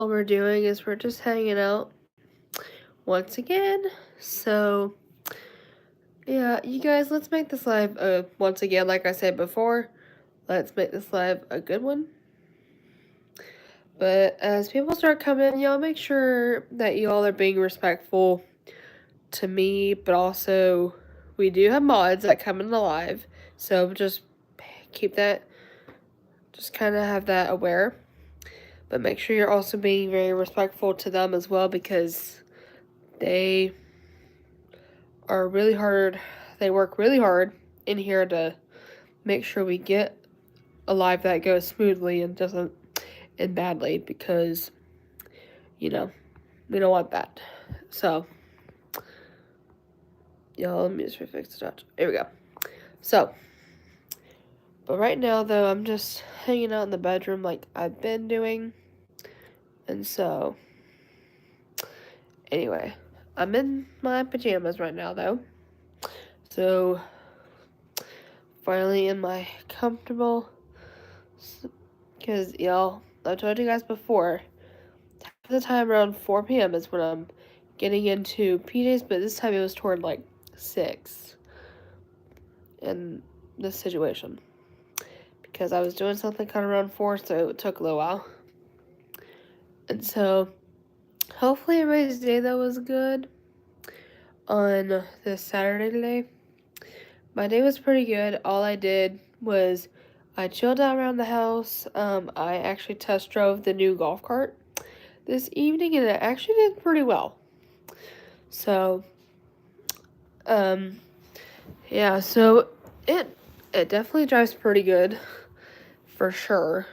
all we're doing is we're just hanging out once again. So, yeah, you guys, let's make this live once again, like I said before, let's make this live a good one. But as people start coming in, y'all make sure that y'all are being respectful to me, but also we do have mods that come in the live. So just keep that, just kind of have that aware. But make sure you're also being very respectful to them as well, because they are really hard. They work really hard in here to make sure we get a live that goes smoothly and doesn't end badly, because, we don't want that. So, let me just refix the touch. Here we go. So, but right now, though, I'm just hanging out in the bedroom like I've been doing. And so, anyway, I'm in my pajamas right now, though. So, finally in my comfortable, because, I told you guys before, half the time around 4 p.m. is when I'm getting into PJs, but this time it was toward like 6 in this situation, because I was doing something kind of around 4, so it took a little while. And so, hopefully everybody's day, though, was good on this Saturday today. My day was pretty good. All I did was I chilled out around the house. I actually test drove the new golf cart this evening, and it actually did pretty well. So, yeah, so it definitely drives pretty good, for sure.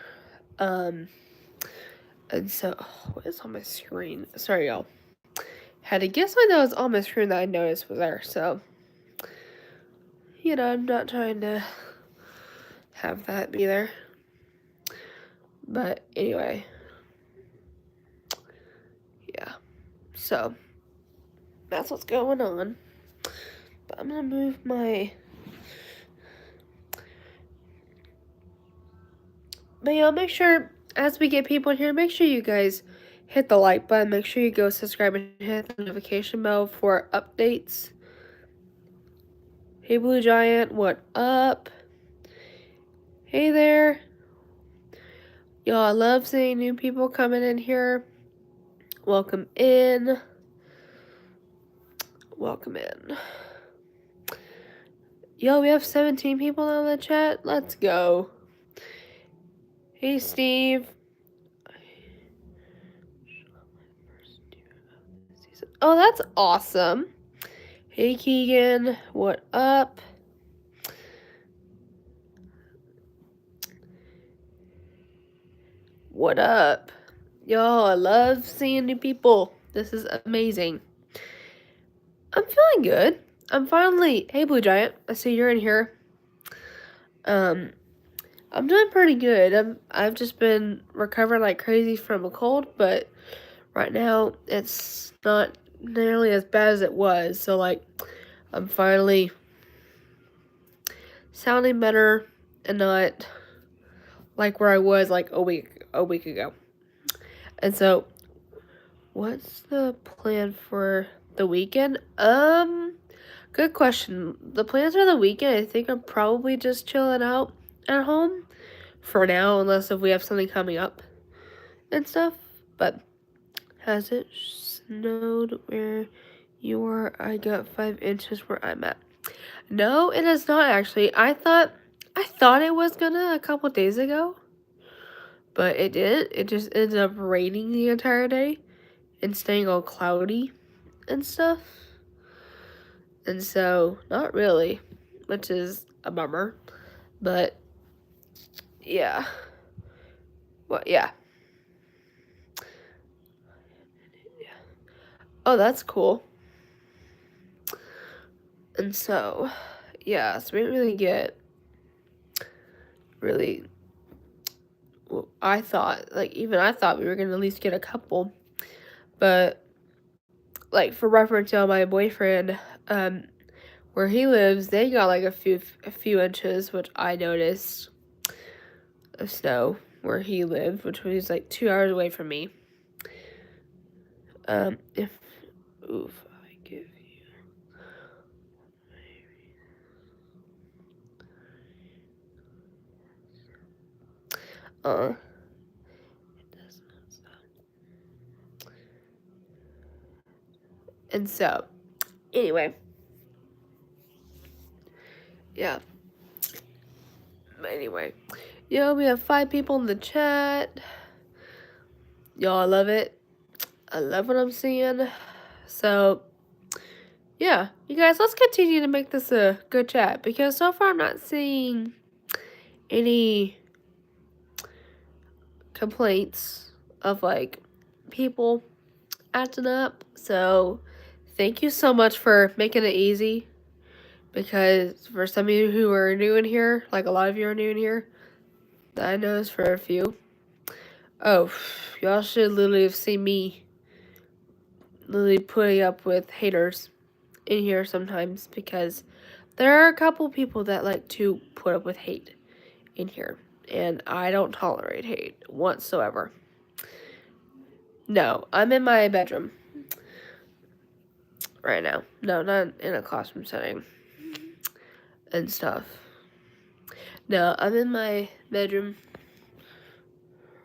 And so, what is on my screen? Sorry, y'all. Had to get something that was on my screen that I noticed was there, so, I'm not trying to have that be there. But anyway, yeah. So, that's what's going on. But I'm going to move my... But yeah, make sure, as we get people in here, make sure you guys hit the like button. Make sure you go subscribe and hit the notification bell for updates. Hey, Blue Giant, what up? Hey there. Y'all, I love seeing new people coming in here. Welcome in. Welcome in. Yo, we have 17 people on the chat. Let's go. Hey, Steve. Oh, that's awesome. Hey, Keegan. What up? What up? Y'all, I love seeing new people. This is amazing. I'm feeling good. I'm finally... Hey, Blue Giant. I see you're in here. I'm doing pretty good. I've just been recovering like crazy from a cold, but right now it's not nearly as bad as it was. So, like, I'm finally sounding better and not like where I was like a week ago. And so, what's the plan for the weekend? Good question. The plans for the weekend, I think, I'm probably just chilling out at home for now, unless if we have something coming up and stuff. But has it snowed where you are? I got 5 inches where I'm at. No, it has not actually. I thought it was gonna a couple days ago, but it didn't. It just ended up raining the entire day and staying all cloudy and stuff. And so, not really, which is a bummer. But, yeah. Well, yeah. Oh, that's cool. And so, yeah, so we didn't really get well, I thought we were going to at least get a couple. But, like, for reference, my boyfriend, where he lives, they got like a few inches, which I noticed, of snow where he lived, which was like 2 hours away from me. If I give you it does not stop. And so, anyway, yeah. Anyway, we have 5 people in the chat. Y'all, I love it. I love what I'm seeing. So, yeah, you guys, let's continue to make this a good chat because so far I'm not seeing any complaints of like people acting up. So, thank you so much for making it easy because for some of you who are new in here, like a lot of you are new in here, that I know is for a few. Oh, y'all should literally have seen me literally putting up with haters in here sometimes because there are a couple people that like to put up with hate in here, and I don't tolerate hate whatsoever. No, I'm in my bedroom right now. No, not in a classroom setting and stuff. No, I'm in my bedroom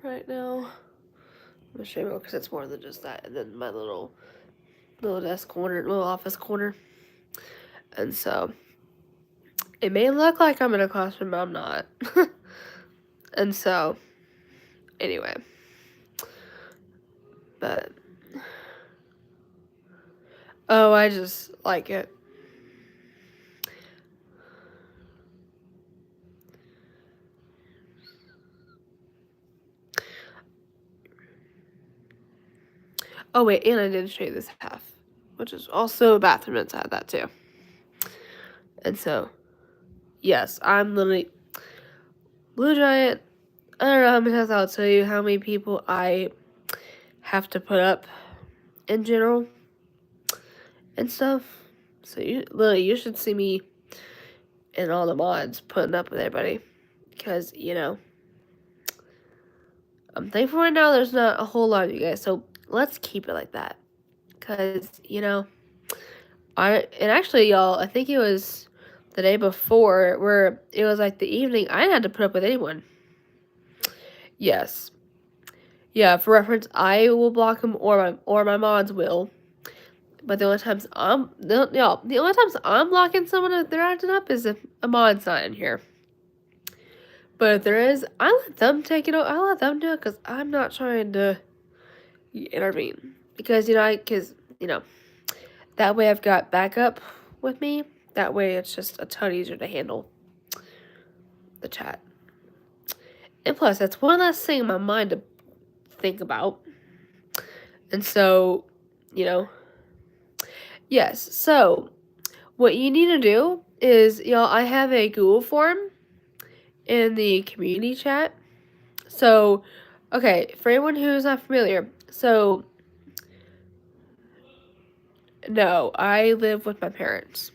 right now. I'm gonna show you because it's more than just that. And then my little desk corner, little office corner. And so it may look like I'm in a classroom, but I'm not. And so anyway, but I just like it. Oh wait, and I didn't show you this half, which is also a bathroom inside that too. And so, yes, I'm literally Blue Giant. I don't know how many times I'll tell you how many people I have to put up in general and stuff. So you should see me and all the mods putting up with everybody because I'm thankful right now there's not a whole lot of you guys, so let's keep it like that because actually y'all, I think it was the day before where it was like the evening, I didn't have to put up with anyone. Yes. Yeah, for reference, I will block them or my mods will. But the only times I'm blocking someone if they're acting up is if a mod's not in here. But if there is, I let them take it. I let them do it because I'm not trying to intervene. Because that way I've got backup with me. That way it's just a ton easier to handle the chat. And plus, that's one less thing in my mind to think about. And so, yes. So, what you need to do is, I have a Google form in the community chat. So, okay, for anyone who's not familiar, so, no, I live with my parents.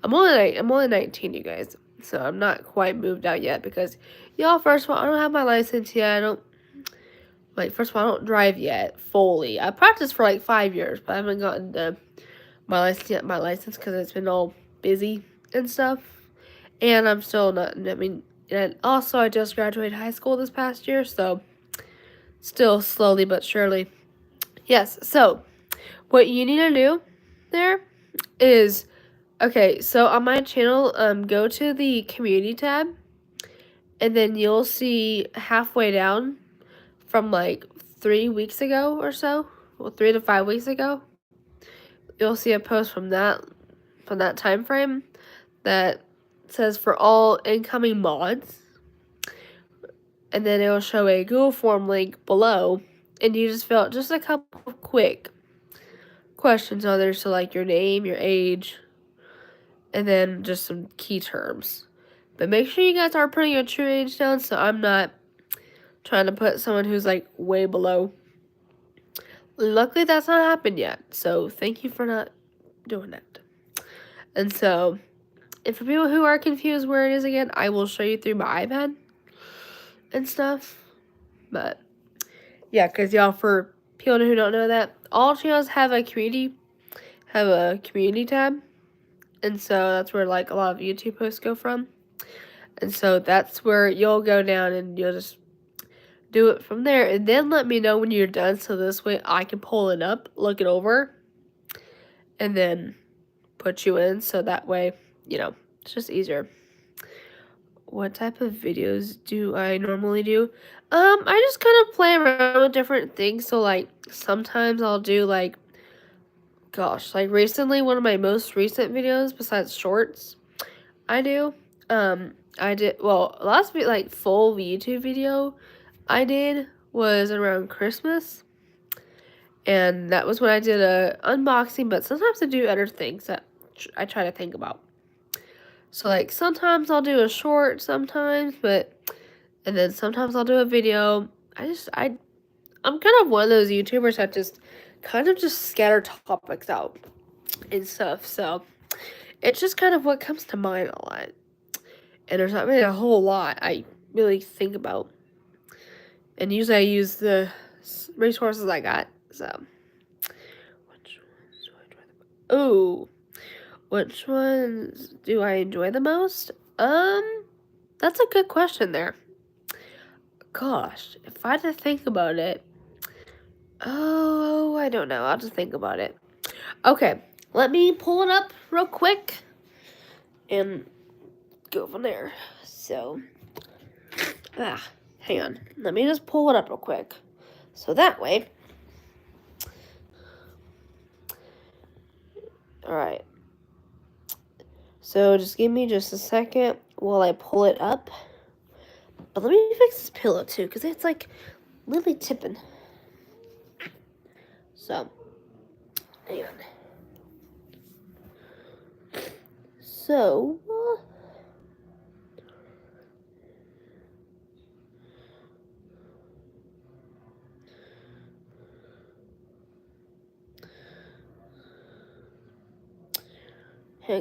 I'm only 19, you guys, so I'm not quite moved out yet because, first of all, I don't have my license yet. First of all, I don't drive yet fully. I practiced for like 5 years, but I haven't gotten my license because it's been all busy and stuff. And I'm still not, and also I just graduated high school this past year, so still slowly but surely. Yes, so what you need to do there is, okay, so on my channel, go to the community tab, and then you'll see halfway down from like 3 weeks ago or so, 3 to 5 weeks ago, you'll see a post from that time frame that says for all incoming mods, and then it will show a Google form link below, and you just fill out just a couple of quick questions on there, so like your name, your age, and then just some key terms. But make sure you guys are putting your true age down, so I'm not trying to put someone who's like way below. Luckily, that's not happened yet, so thank you for not doing that. And so, and for people who are confused where it is again, I will show you through my iPad and stuff. But yeah, because y'all, for people who don't know that, all channels have a community tab, and so that's where like a lot of YouTube posts go from. And so that's where you'll go down and you'll just do it from there, and then let me know when you're done, so this way I can pull it up, look it over, and then put you in, so that way, it's just easier. What type of videos do I normally do? I just kind of play around with different things, so like sometimes I'll do like recently, one of my most recent videos besides shorts I did last like full YouTube video I did was around Christmas, and that was when I did a unboxing, but sometimes I do other things that I try to think about. So like sometimes I'll do a short sometimes, and then sometimes I'll do a video. I'm kind of one of those YouTubers that just kind of just scatter topics out and stuff, so it's just kind of what comes to mind a lot. And there's not really a whole lot I really think about. And usually I use the resources I got, so. Which ones do I enjoy the most? That's a good question there. Gosh, if I had to think about it. Oh, I don't know. I'll just think about it. Okay, let me pull it up real quick and go from there. So, hang on. Let me just pull it up real quick. So that way. Alright. So just give me just a second while I pull it up. But let me fix this pillow too, because it's like really tipping. So, hang on. So,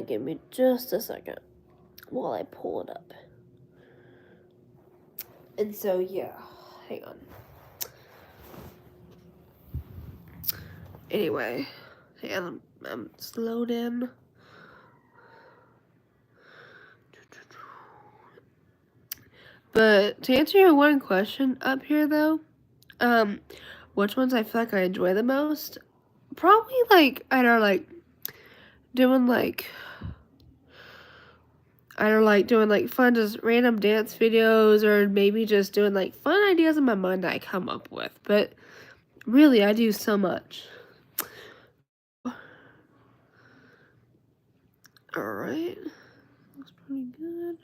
give me just a second while I pull it up. And so, yeah, hang on. Anyway, I'm slowed in. But to answer your one question up here, though, which ones I feel like I enjoy the most? Probably doing fun, just random dance videos, or maybe just doing like fun ideas in my mind that I come up with. But really, I do so much. Alright. Looks pretty good.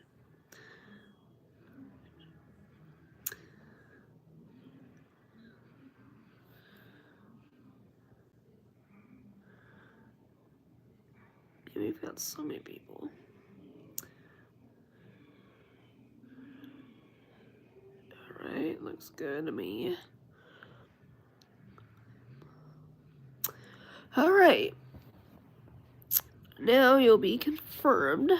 We've got so many people. Alright, looks good to me. Alright. Now you'll be confirmed.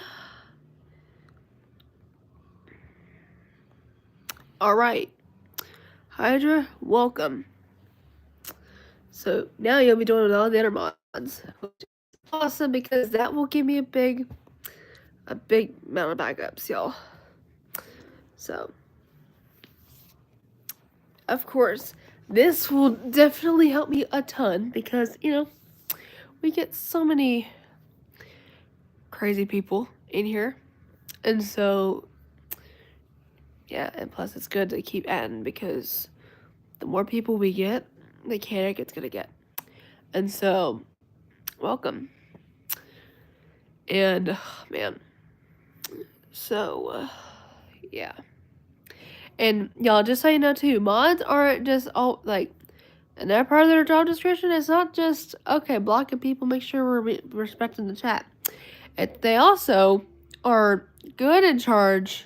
Alright. Hydra, welcome. So now you'll be doing all the other mods, which is awesome because that will give me a big amount of backups, y'all. So, of course, this will definitely help me a ton because, we get so many crazy people in here. And so, yeah, and plus it's good to keep adding because the more people we get, the chaotic it's gonna get. And so, welcome. And, man. So, yeah. And y'all, just so you know too, mods aren't just all and that part of their job description is not just, okay, blocking people, make sure we're respecting the chat. They also are good in charge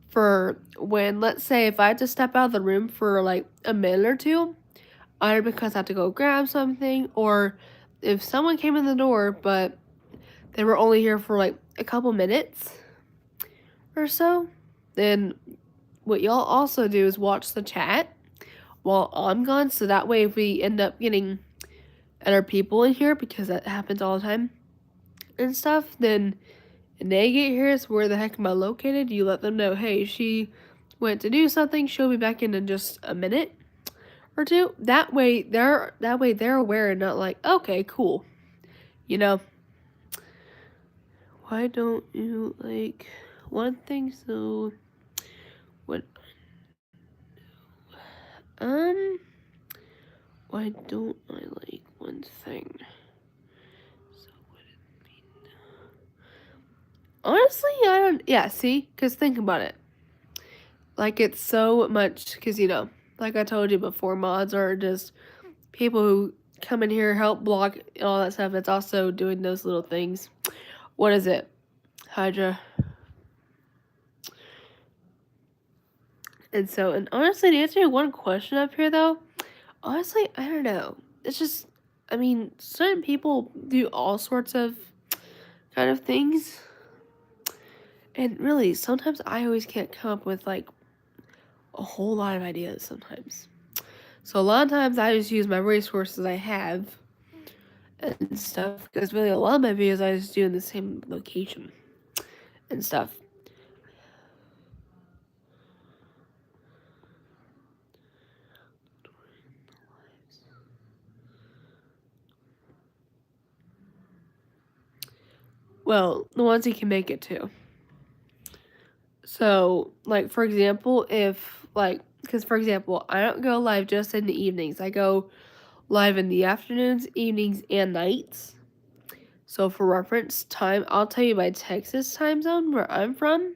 for when, let's say, if I had to step out of the room for like a minute or two, either because I have to go grab something, or if someone came in the door but they were only here for like a couple minutes or so, then what y'all also do is watch the chat, while I'm gone, so that way if we end up getting other people in here, because that happens all the time and stuff, then and they get here, so where the heck am I located? You let them know, hey, she went to do something, she'll be back in just a minute or two. That way they're aware and not like, okay, cool. You know. Why don't you like one thing so what why don't I like one thing? So what it mean? Honestly, I don't. Yeah, see, because think about it. Like it's so much, because like I told you before, mods are just people who come in here, help block and all that stuff. It's also doing those little things. What is it, Hydra? And so, and honestly, to answer one question up here though, honestly, I don't know. It's just, I mean, certain people do all sorts of kind of things. And really, sometimes I always can't come up with like a whole lot of ideas sometimes. So a lot of times I just use my resources I have and stuff. Because really, a lot of my videos I just do in the same location and stuff. Well, the ones you can make it to. So, like, for example, because for example, I don't go live just in the evenings. I go live in the afternoons, evenings, and nights. So, for reference time, I'll tell you my Texas time zone where I'm from.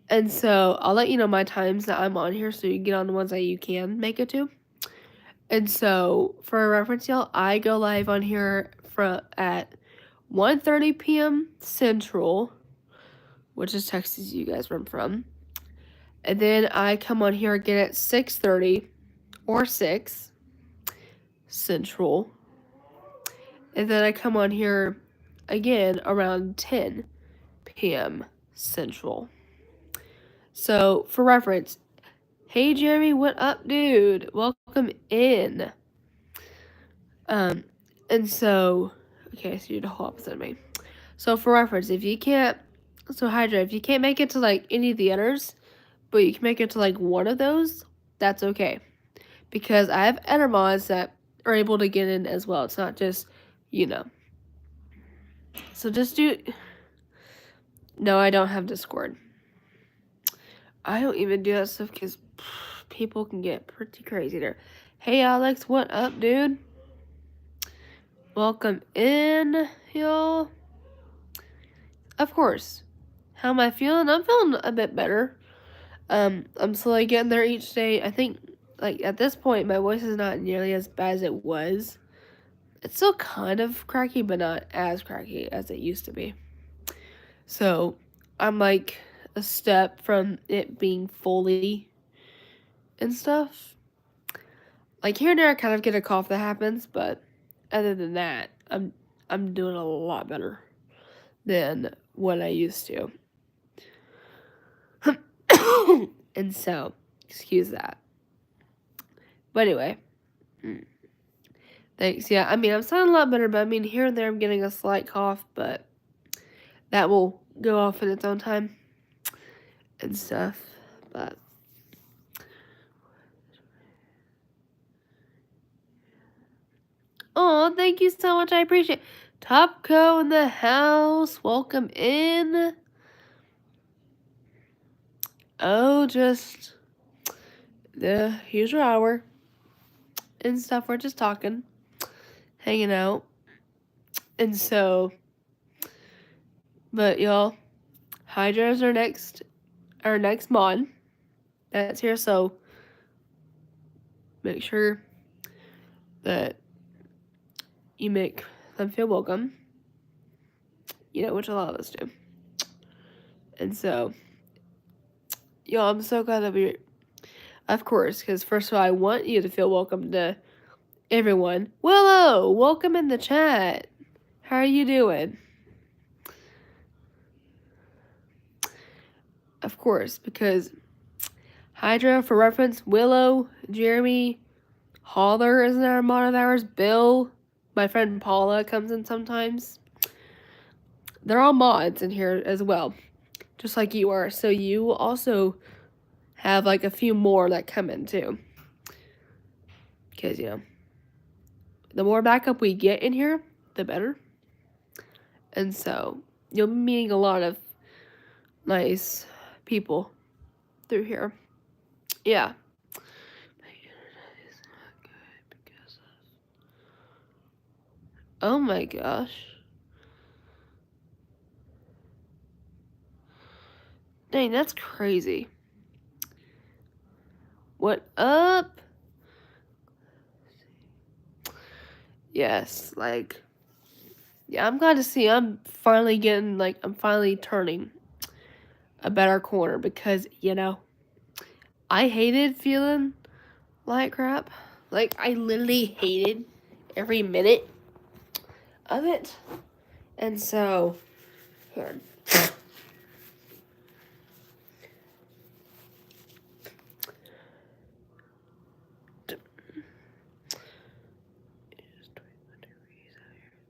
And so, I'll let you know my times that I'm on here so you can get on the ones that you can make it to. And so, for reference, y'all, I go live on here at 1:30 p.m. Central, which is Texas you guys where I'm from. And then I come on here again at 6:30 or 6 Central. And then I come on here again around 10 p.m. Central. So, for reference, hey Jeremy, what up, dude? Welcome in. And so, okay, so you're the whole opposite of me. So, for reference, Hydra, if you can't make it to like any of the others, but you can make it to like one of those, that's okay. Because I have other mods that are able to get in as well. It's not just, So just do. No, I don't have Discord. I don't even do that stuff because people can get pretty crazy there. Hey, Alex, what up, dude? Welcome in, y'all. Of course. How am I feeling? I'm feeling a bit better. I'm slowly getting there each day. I think, like, at this point, my voice is not nearly as bad as it was. It's still kind of cracky, but not as cracky as it used to be. So, I'm, like, a step from it being fully and stuff. Like, here and there, I kind of get a cough that happens, but other than that, I'm doing a lot better than what I used to. And so, excuse that. But anyway, thanks. Yeah, I mean, I'm sounding a lot better, but I mean, here and there I'm getting a slight cough, but that will go off in its own time and stuff. But oh, thank you so much. I appreciate it. Topco in the house. Welcome in. Oh, just the usual hour and stuff. We're just talking, hanging out. And so, but y'all, Hydra is our next mod that's here. So make sure that you make them feel welcome, which a lot of us do. And so, y'all, I'm so glad that of course, because first of all, I want you to feel welcome to everyone. Willow, welcome in the chat. How are you doing? Of course, because Hydra, for reference, Willow, Jeremy, Holler is another mod of ours. Bill, my friend Paula comes in sometimes. They're all mods in here as well, just like you are. So you also have like a few more that come in too. Because, the more backup we get in here, the better. And so you'll be meeting a lot of nice people through here. Yeah. Oh my gosh. Dang, that's crazy. What up? Yes, like, yeah, I'm glad to see I'm finally turning a better corner because, I hated feeling like crap. Like, I literally hated every minute of it. And so, here.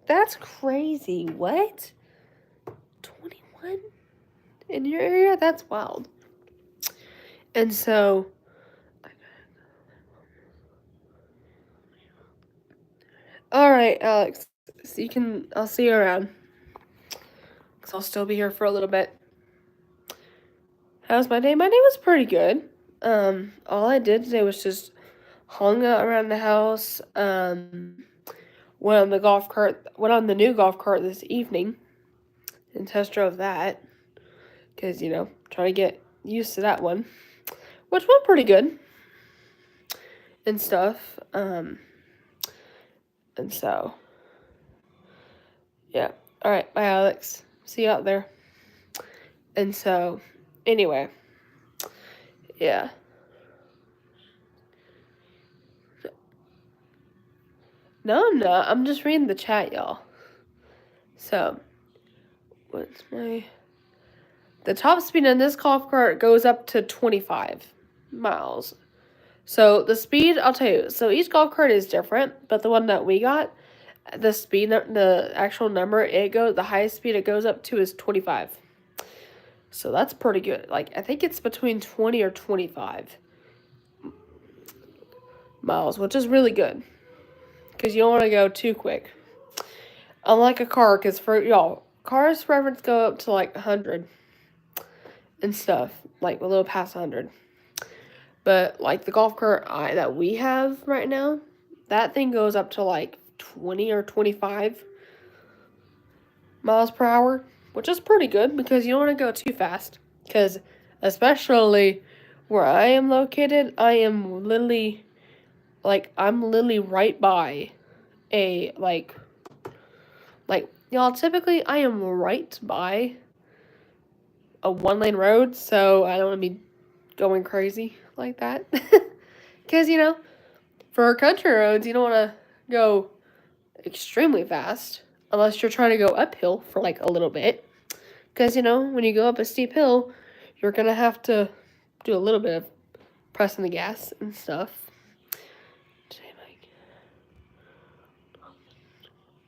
That's crazy. What? 21 in your area? That's wild. And so, all right, Alex. So I'll see you around. Because I'll still be here for a little bit. How's my day? My day was pretty good. All I did today was just hung out around the house. Went on the new golf cart this evening and test drove that. Because, trying to get used to that one. Which went pretty good. And stuff. And so, yeah. Alright, bye Alex. See you out there. And so, anyway. Yeah. No, I'm not. I'm just reading the chat, y'all. So, the top speed in this golf cart goes up to 25 miles. So, the speed, I'll tell you. So, each golf cart is different, but the one that we got, the actual number, the highest speed it goes up to is 25. So, that's pretty good. Like, I think it's between 20 or 25 miles, which is really good. Because you don't want to go too quick. Unlike a car, because for y'all, cars reference go up to like 100 and stuff, like a little past 100. But like the golf cart that we have right now, that thing goes up to like 20 or 25 miles per hour, which is pretty good because you don't want to go too fast. Because especially where I am located, I'm literally right by a y'all, typically I am right by a 1-lane road, so I don't want to be going crazy like that. Because, for our country roads, you don't want to go extremely fast unless you're trying to go uphill for like a little bit. Because, when you go up a steep hill, you're going to have to do a little bit of pressing the gas and stuff.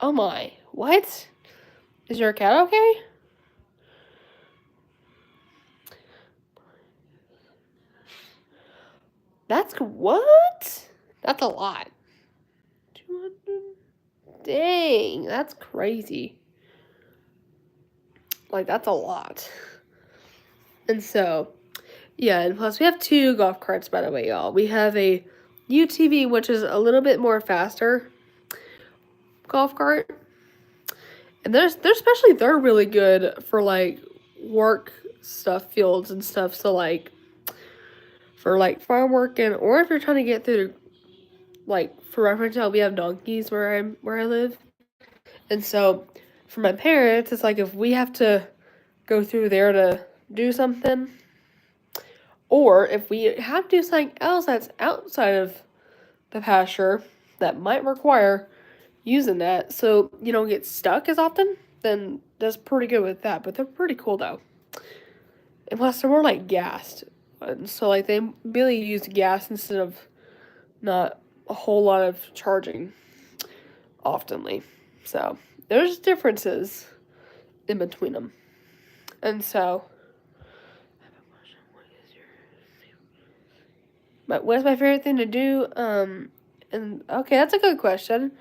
Oh my, what? Is your cat okay? That's what? That's a lot. 200? Dang, that's crazy. Like, that's a lot. And so, yeah, and plus we have 2 golf carts, by the way, y'all. We have a UTV, which is a little bit more faster golf cart. And they're really good for, like, work stuff, fields and stuff. So, like, for, like, farm working, or if you're trying to get through, like, for reference, we have donkeys where I live. And so, for my parents, it's like if we have to go through there to do something, or if we have to do something else that's outside of the pasture that might require using that so you don't get stuck as often, then that's pretty good with that. But they're pretty cool though. And plus they're more like gassed, ones. So like they really use gas instead of not a whole lot of charging oftenly. So there's differences in between them. And so, but what's my favorite thing to do? And okay, that's a good question.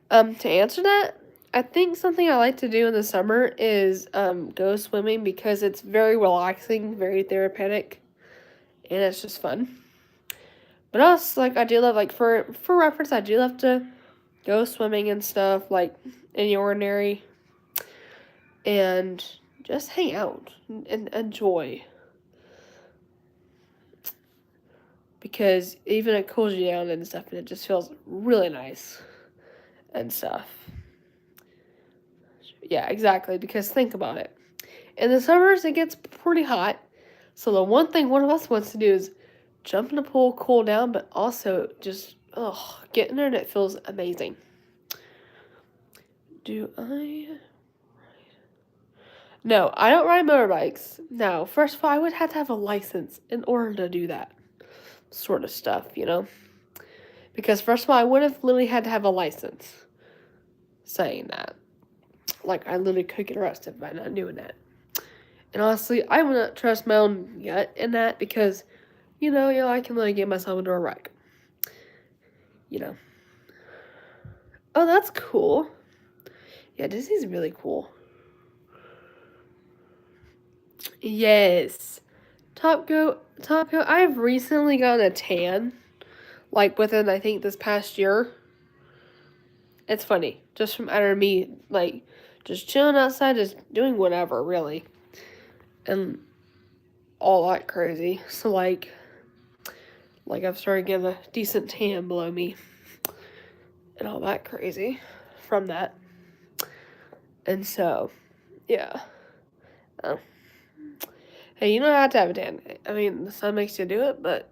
To answer that, I think something I like to do in the summer is go swimming because it's very relaxing, very therapeutic, and it's just fun. But also, like, I do love, like, for reference, I do love to go swimming and stuff, like, in the ordinary, and just hang out and enjoy. Because even it cools you down and stuff, and it just feels really nice and stuff. Yeah, exactly, because think about it. In the summers, it gets pretty hot, so the one thing one of us wants to do is jump in the pool, cool down, but also just, get in there and it feels amazing. Do I? No, I don't ride motorbikes. No, first of all, I would have to have a license in order to do that sort of stuff, you know? Because first of all, I would have literally had to have a license saying that. Like, I literally could get arrested by not doing that. And honestly, I would not trust my own gut in that because, I can really get myself into a wreck. Oh, that's cool. Yeah, Disney's really cool. Yes. Top Coat, I've recently gotten a tan. Like, within, I think, this past year. It's funny. Just from under me, like, just chilling outside, just doing whatever, really. And all that crazy. So, like I've started getting a decent tan below me. And all that crazy from that. And so, yeah. Hey, you don't have to have a tan. I mean, the sun makes you do it, but,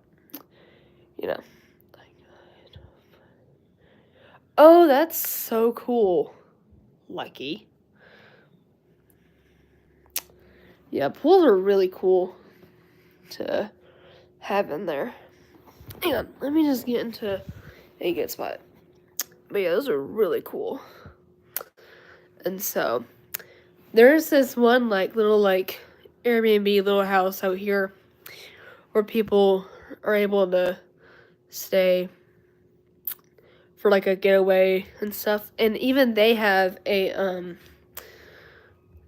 Oh, that's so cool. Lucky. Yeah, pools are really cool to have in there. Hang on, let me just get into a good spot. But yeah, those are really cool. And so, there's this one, little, Airbnb little house out here where people are able to stay for, a getaway and stuff. And even they have even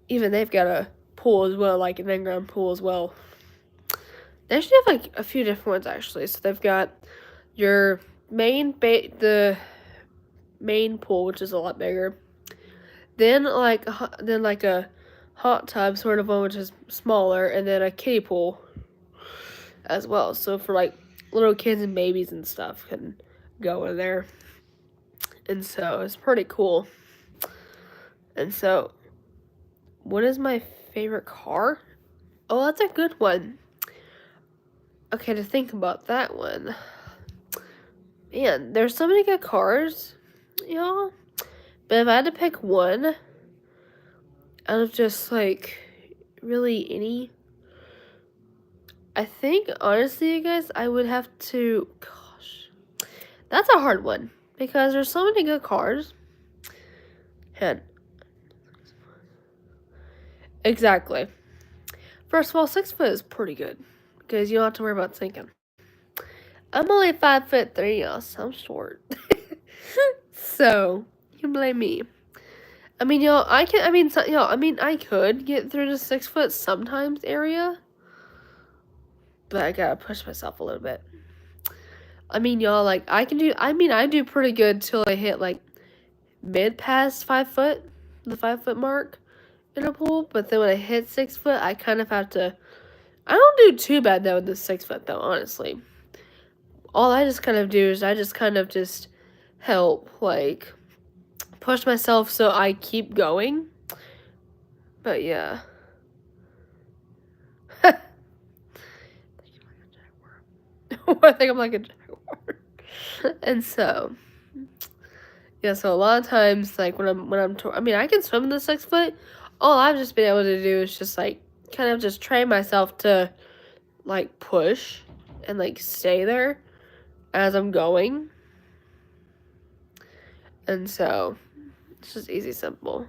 they've got a pool as well, like an in-ground pool as well. They actually have, a few different ones, actually. So they've got your the main pool, which is a lot bigger. Then, a hot tub sort of one, which is smaller. And then a kiddie pool as well. So for, little kids and babies and stuff can go in there. And so it's pretty cool. And so, what is my favorite car? Oh, that's a good one. Okay, to think about that one. Man, there's so many good cars, y'all. But if I had to pick one out of just, really any, I think, honestly, you guys, I would have to, gosh, that's a hard one. Because there's so many good cars. And exactly. First of all, 6 foot is pretty good. Because you don't have to worry about sinking. I'm only 5'3", y'all, so I'm short. So, you can blame me. I mean, y'all, I could get through the 6 foot sometimes area. But I gotta push myself a little bit. I mean, y'all, I do pretty good till I hit, mid past 5 foot, the 5 foot mark in a pool. But then when I hit 6 foot, I kind of have to, I don't do too bad, though, in the 6 foot, though, honestly. All I just kind of do is I just kind of just help, push myself so I keep going. But, yeah. I think I'm like a jaguar. And so, yeah, so a lot of times, I can swim in the 6 foot. All I've just been able to do is just, kind of just train myself to, like push and like stay there as I'm going. And so it's just easy, simple.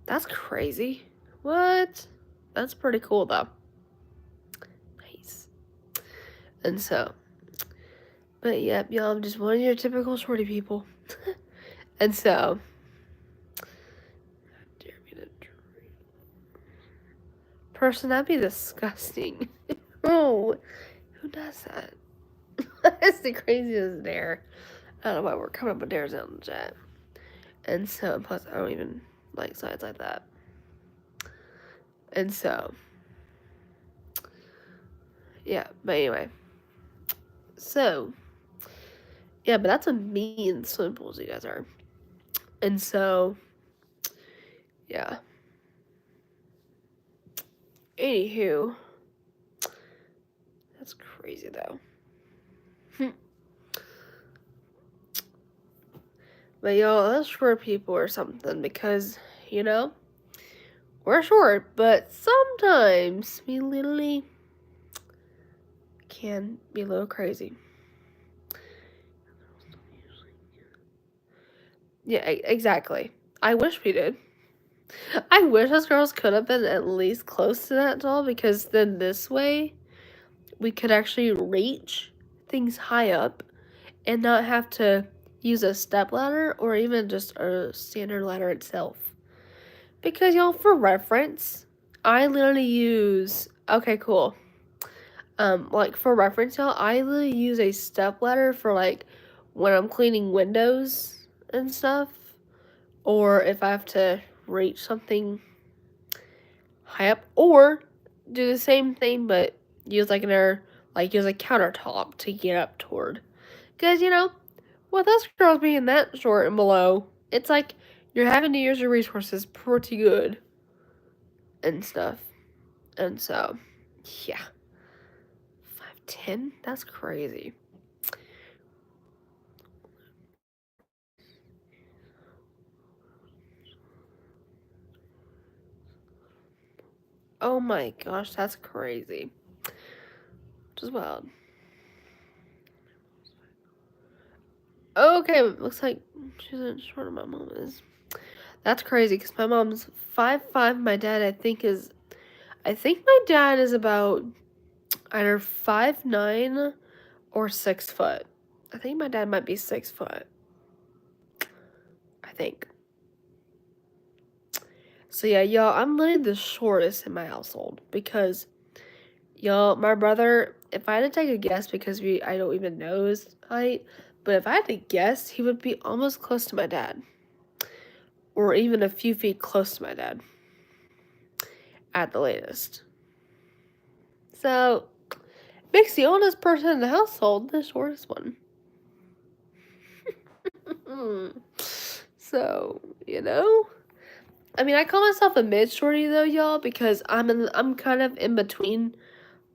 That's crazy. What? That's pretty cool though. Nice. And so, but yep, y'all, I'm just one of your typical shorty people. And so, person, that'd be disgusting. Oh, who does that? That's the craziest dare. I don't know why we're coming up with dares out in the chat. And so, plus, I don't even like sides like that. And so, yeah, but anyway. So, yeah, but that's a mean swimming pools you guys are. And so, yeah. Anywho, that's crazy though. But y'all, us short people or something because, you know, we're short, but sometimes we literally can be a little crazy. Yeah, exactly. I wish we did. I wish us girls could have been at least close to that tall because then this way we could actually reach things high up and not have to use a step ladder or even just a standard ladder itself. Because y'all, for reference, I literally use, okay, cool. Like for reference, y'all, I literally use a step ladder for like when I'm cleaning windows and stuff, or if I have to reach something high up, or do the same thing but use like use a countertop to get up toward. Cause you know, with us girls being that short and below, it's like you're having to use your resources pretty good and stuff. And so, yeah. 5'10"? That's crazy. Oh my gosh, that's crazy. Just wild. Okay, looks like she's as short as my mom is. That's crazy because my mom's 5'5". My dad, I think my dad is about either 5'9" or 6 foot. I think my dad might be 6 foot. I think. So yeah, y'all, I'm literally the shortest in my household because, y'all, my brother, if I had to take a guess, because I don't even know his height, but if I had to guess, he would be almost close to my dad. Or even a few feet close to my dad. At the latest. So, makes the oldest person in the household the shortest one. So, you know? I mean, I call myself a mid-shorty though, y'all, because I'm kind of in between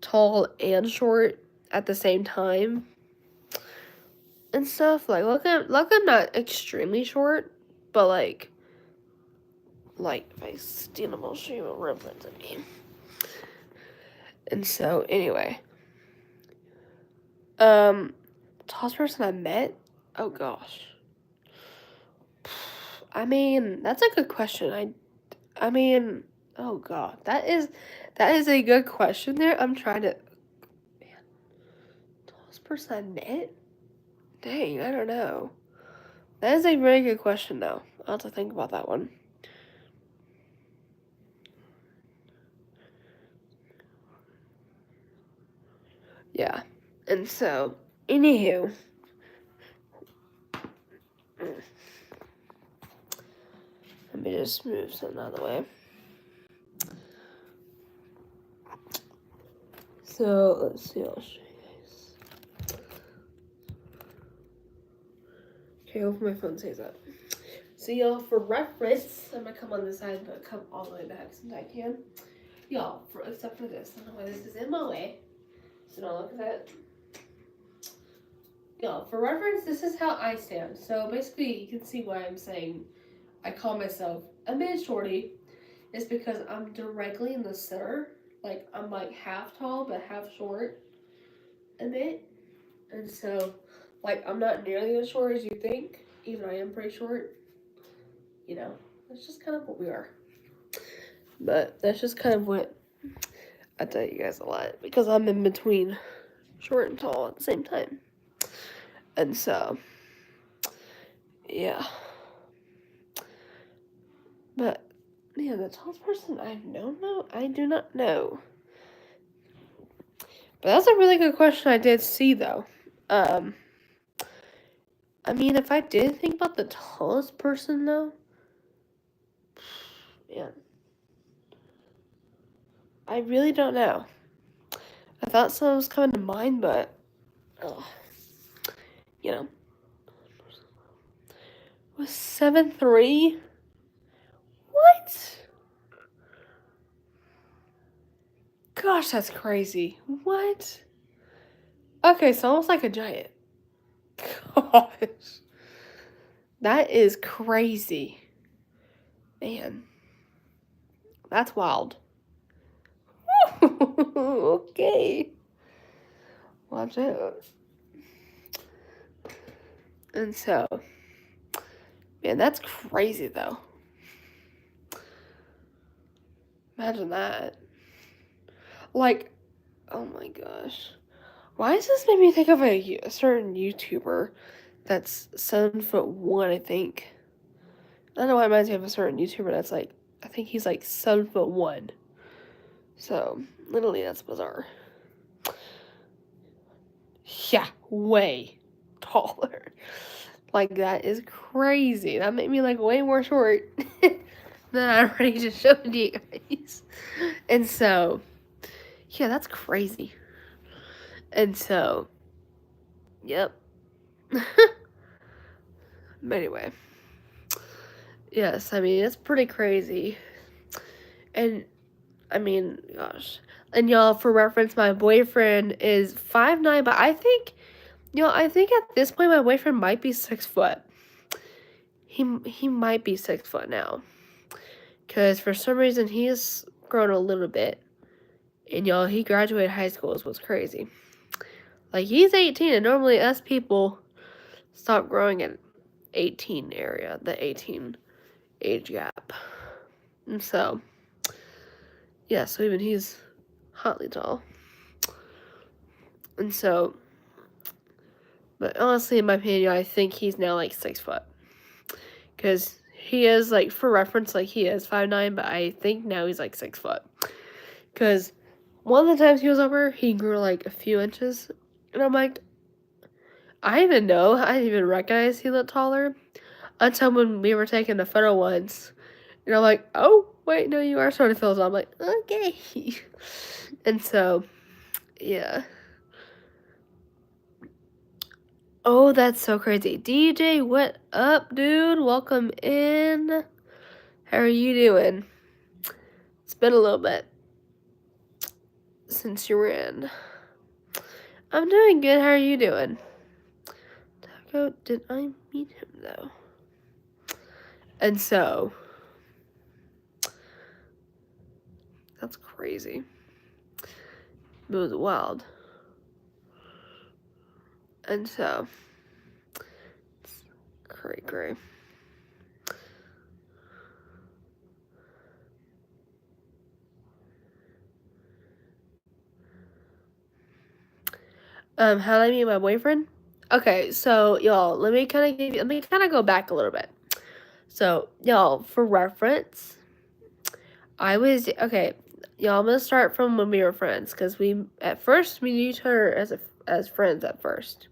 tall and short at the same time. And stuff. Look, I'm not extremely short, but like if I stand up, I'll show you what reference I mean. And so, anyway. Tallest person I met? Oh gosh. I mean, that's a good question. I mean, oh god, that is a good question there. I'm trying to, man, tallest person I met? Dang, I don't know. That is a really good question though. I'll have to think about that one. Yeah. And so, anywho. Let me just move something out of the way. So, let's see, I'll show you guys. Okay, hopefully my phone stays up. So, y'all, for reference, I'm gonna come on this side, but come all the way back since I can. Y'all, except for this, I don't know why this is in my way. So, don't look at that. Y'all, for reference, this is how I stand. So, basically, you can see why I'm saying I call myself a mid-shorty. is because I'm directly in the center. Like, I'm like half tall but half short a bit. And so, like, I'm not nearly as short as you think, even though I am pretty short. You know, that's just kind of what we are. But that's just kind of what I tell you guys a lot, because I'm in between short and tall at the same time. And so, yeah. But, yeah, the tallest person I don't know, I do not know. But that's a really good question I did see, though. I mean, if I did think about the tallest person, though, man, I really don't know. I thought someone was coming to mind, but, you know. Was 7'3"? What? Gosh, that's crazy. What? Okay, so almost like a giant. Gosh. That is crazy. Man. That's wild. Okay. Watch out. And so, man, that's crazy though. Imagine that. Like, oh my gosh. Why does this make me think of a certain YouTuber that's 7'1", I think. I don't know why it reminds me of a certain YouTuber that's like, I think he's like 7'1". So, literally, that's bizarre. Yeah, way taller. Like, that is crazy. That made me, like, way more short than I already just showed you guys. And so, yeah, that's crazy. And so, yep. But anyway. Yes, I mean, it's pretty crazy. And, I mean, gosh. And y'all, for reference, my boyfriend is 5'9", but I think, I think at this point my boyfriend might be 6 foot. He might be 6 foot now. Because for some reason he's grown a little bit. And y'all, he graduated high school is what's crazy. Like, he's 18, and normally us people stop growing at 18 area, the 18 age gap. And so, yeah, so even he's hotly tall. And so, but honestly, in my opinion, I think he's now like 6 foot. Because he is, like, for reference, like, he is 5'9", but I think now he's like 6 foot. Because one of the times he was over, he grew like a few inches. And I'm like, I didn't even know. I didn't even recognize he looked taller until when we were taking the photo once. And I'm like, oh, wait, no, you are sort of filled. I'm like, okay. And so, yeah. Oh, that's so crazy. DJ, what up, dude? Welcome in. How are you doing? It's been a little bit since you were in. I'm doing good. How are you doing? Taco, did I meet him, though? And so, that's crazy. It was wild. And so, it's cray. How did I meet my boyfriend? Okay, so y'all, let me kind of go back a little bit. So, y'all, for reference, okay, y'all, I'm gonna start from when we were friends, because we knew each other as friends at first.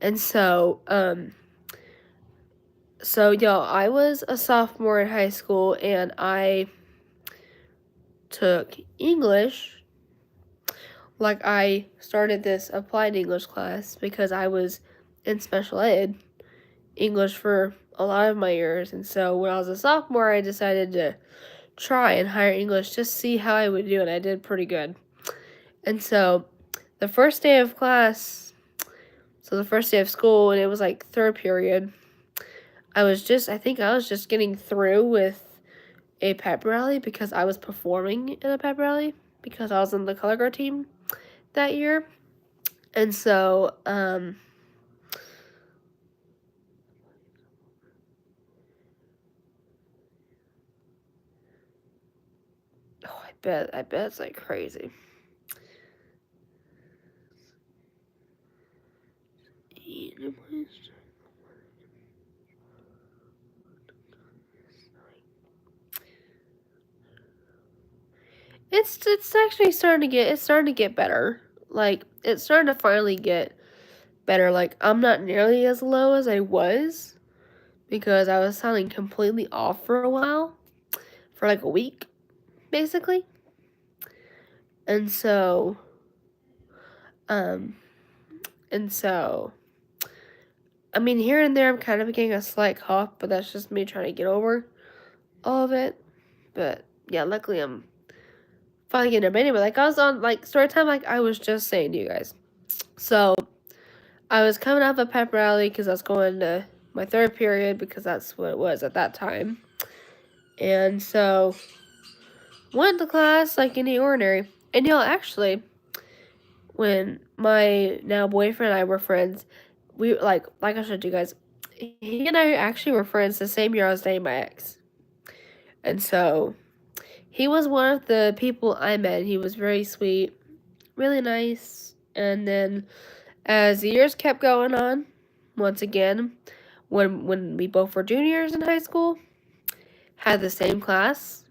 And so, y'all, I was a sophomore in high school, and I took English. Like, I started this applied English class because I was in special ed English for a lot of my years. And so when I was a sophomore, I decided to try and higher English, just see how I would do, and I did pretty good. And so the first day of class, the first day of school, and it was like third period, I think I was just getting through with a pep rally because I was performing in a pep rally because I was in the color guard team that year. And so, oh, I bet it's like crazy. It's actually starting to get better. Like, it's starting to finally get better. Like, I'm not nearly as low as I was because I was sounding completely off for a while, for like a week, basically. And so, um, and so, I mean, here and there, I'm kind of getting a slight cough, but that's just me trying to get over all of it. But yeah, luckily I'm finally getting it. But anyway, like I was on like story time, like I was just saying to you guys. So I was coming out of a pep rally because I was going to my third period because that's what it was at that time. And so went to class like any ordinary. And y'all, actually, when my now boyfriend and I were friends, we like I showed you guys, he and I actually were friends the same year I was dating my ex. And so he was one of the people I met. He was very sweet, really nice. And then as the years kept going on, once again, when we both were juniors in high school, had the same class.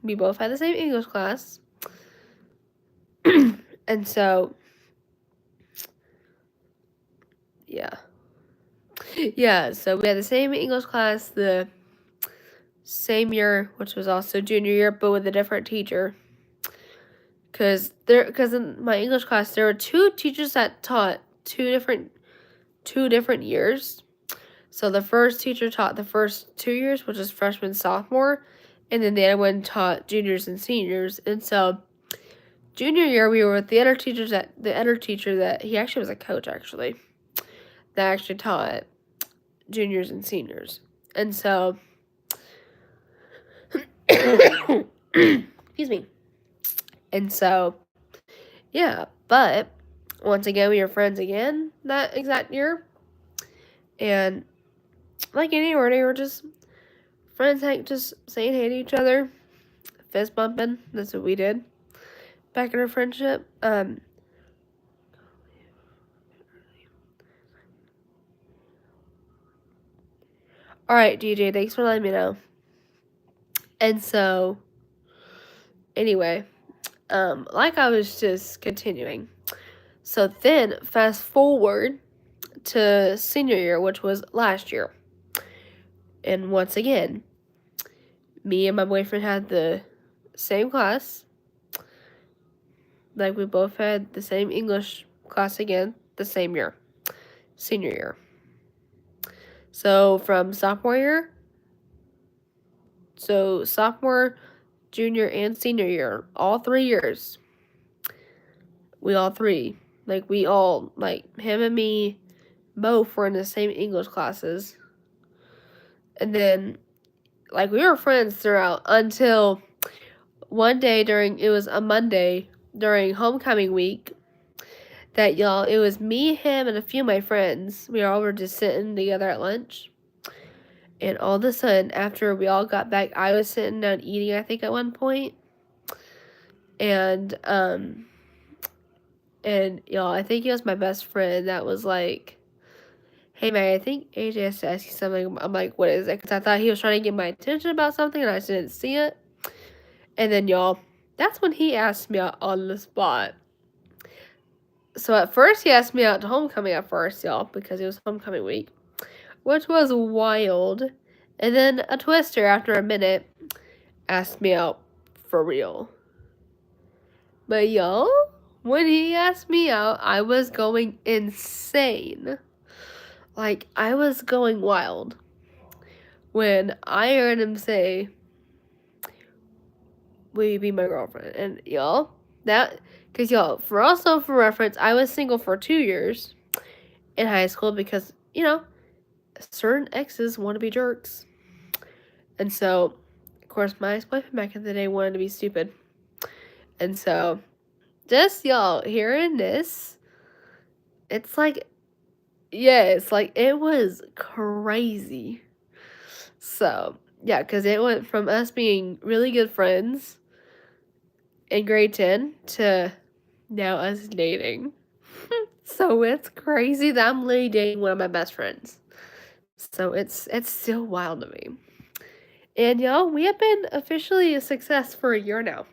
We both had the same English class. And so, yeah. Yeah, so we had the same English class the same year, which was also junior year, but with a different teacher. Because in my English class, there were two teachers that taught two different years. So the first teacher taught the first 2 years, which is freshman, sophomore, and then the other one taught juniors and seniors. And so junior year, we were with the other teacher that he actually was a coach actually, that actually taught juniors and seniors. And so, excuse me. And so, yeah, but once again, we were friends again that exact year. And like anywhere, they were just friends, like just saying hey to each other, fist bumping. That's what we did back in our friendship. Alright, DJ, thanks for letting me know. And so, anyway, like I was just continuing. So then, fast forward to senior year, which was last year. And once again, me and my boyfriend had the same class. Like, we both had the same English class again, the same year, senior year. So from sophomore, junior, and senior year, all 3 years, we all three, like him and me, both were in the same English classes. And then, like, we were friends throughout until one day it was a Monday during homecoming week, that it was me, him, and a few of my friends. We all were just sitting together at lunch. And all of a sudden, after we all got back, I was sitting down eating, I think, at one point. And y'all, I think it was my best friend that was like, hey, Mary, I think AJ has to ask you something. I'm like, what is it? Because I thought he was trying to get my attention about something, and I just didn't see it. And then, y'all, that's when he asked me out on the spot. So at first, he asked me out to homecoming at first, y'all, because it was homecoming week, which was wild. And then a twister, after a minute, asked me out for real. But y'all, when he asked me out, I was going insane. Like, I was going wild when I heard him say, will you be my girlfriend? And y'all, because y'all, for reference, I was single for 2 years in high school because, certain exes want to be jerks. And so, course, my ex-boyfriend back in the day wanted to be stupid. And so, just y'all hearing this, it's like, yeah, it's like, it was crazy. So, yeah, because it went from us being really good friends in grade 10 to now us dating. So it's crazy that I'm literally dating one of my best friends. So it's still wild to me. And y'all, we have been officially a success for a year now.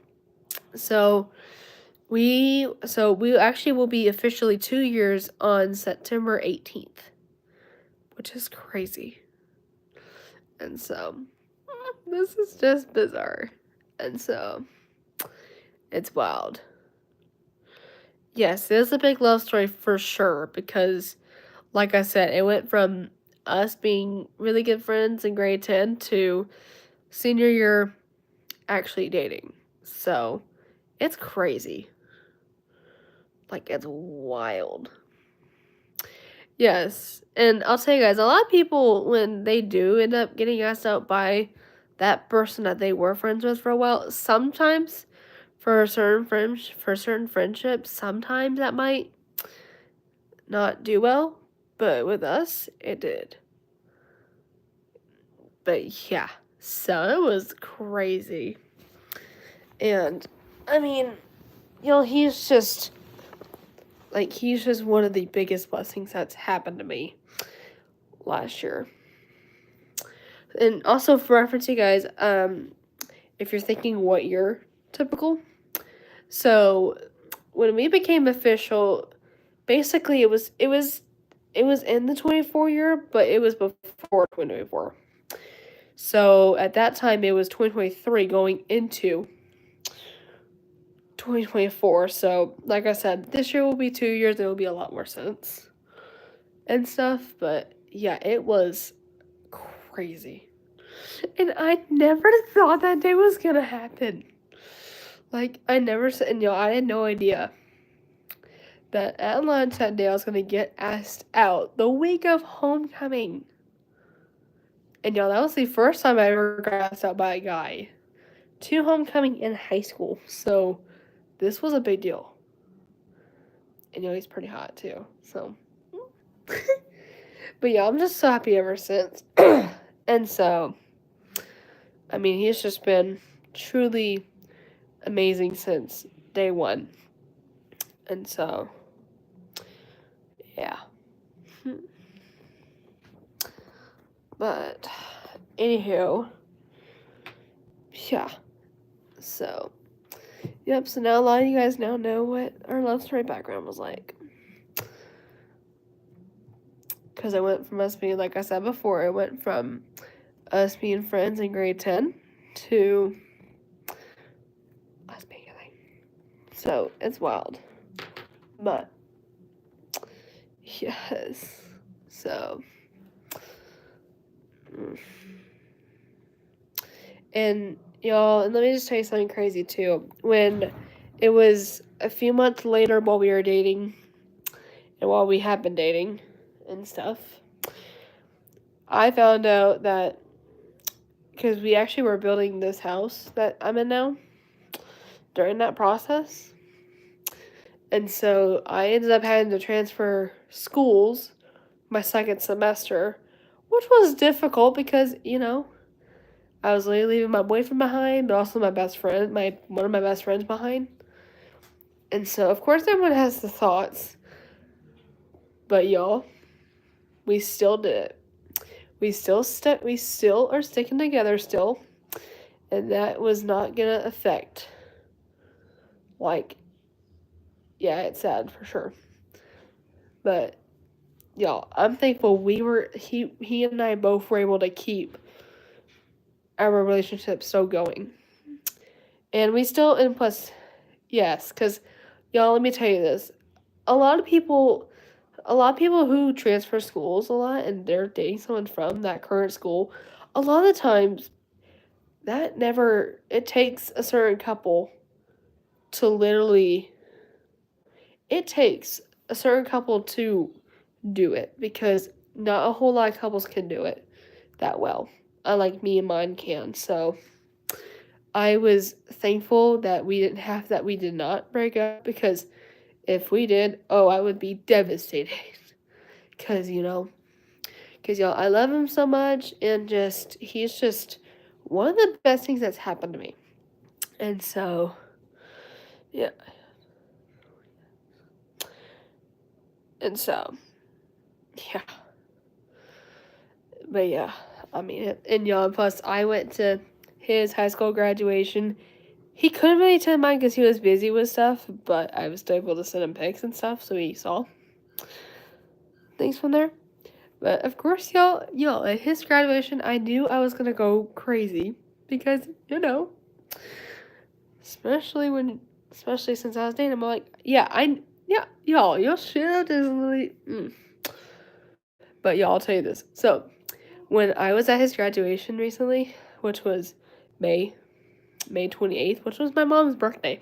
So we actually will be officially 2 years on September 18th, which is crazy. And so this is just bizarre. And so it's wild. Yes, it is a big love story for sure because, like I said, it went from us being really good friends in grade 10 to senior year actually dating. So it's crazy. Like, it's wild. Yes, and I'll tell you guys, a lot of people, when they do end up getting asked out by that person that they were friends with for a while, sometimes for certain friendships, sometimes that might not do well, but with us, it did. But yeah, so it was crazy. And, I mean, he's just one of the biggest blessings that's happened to me last year. And also, for reference, you guys, if you're thinking what year typical, so when we became official, basically it was in the 24 year, but it was before 2024. So at that time, it was 2023 going into 2024. So, like I said, this year will be 2 years. It will be a lot more sense and stuff. But yeah, it was crazy. And I never thought that day was gonna happen. Like, I never said, and I had no idea that at lunch that day I was gonna get asked out the week of homecoming. And that was the first time I ever got asked out by a guy to homecoming in high school. So this was a big deal. And he's pretty hot too. So but yeah, I'm just so happy ever since. And so I mean, he's just been truly amazing since day one. And so yeah. But anywho, yeah. So yep, so now a lot of you guys now know what our love story background was like. Because I went from us being, like I said before, it went from us being friends in grade 10 to us being a thing. So it's wild. But yes. So and y'all, and let me just tell you something crazy too. When it was a few months later while we were dating and while we had been dating and stuff, I found out that because we actually were building this house that I'm in now during that process. And so I ended up having to transfer schools my second semester, which was difficult because, I was leaving my boyfriend behind, but also my best friend, one of my best friends behind. And so, of course, everyone has the thoughts. But y'all, we still did it. We still are sticking together still. And that was not gonna affect. Yeah, it's sad for sure. But y'all, I'm thankful he and I both were able to keep our relationship still going. And we still, and plus, yes, because y'all, let me tell you this. A lot of people who transfer schools a lot and they're dating someone from that current school, a lot of the times it takes a certain couple to literally, it takes a certain couple to do it because not a whole lot of couples can do it that well. Unlike me and mine can. So I was thankful that we did not break up, because if we did, oh, I would be devastated. Because, y'all, I love him so much, and he's just one of the best things that's happened to me. And so, yeah. And so, yeah. But yeah, I mean, and y'all, plus I went to his high school graduation. He couldn't really attend mine because he was busy with stuff, but I was still able to send him pics and stuff, so he saw things from there. But of course, y'all, at his graduation, I knew I was gonna go crazy because, especially since I was dating him, I'm like, y'all should have definitely. But y'all, I'll tell you this. So, when I was at his graduation recently, which was May 28th, which was my mom's birthday.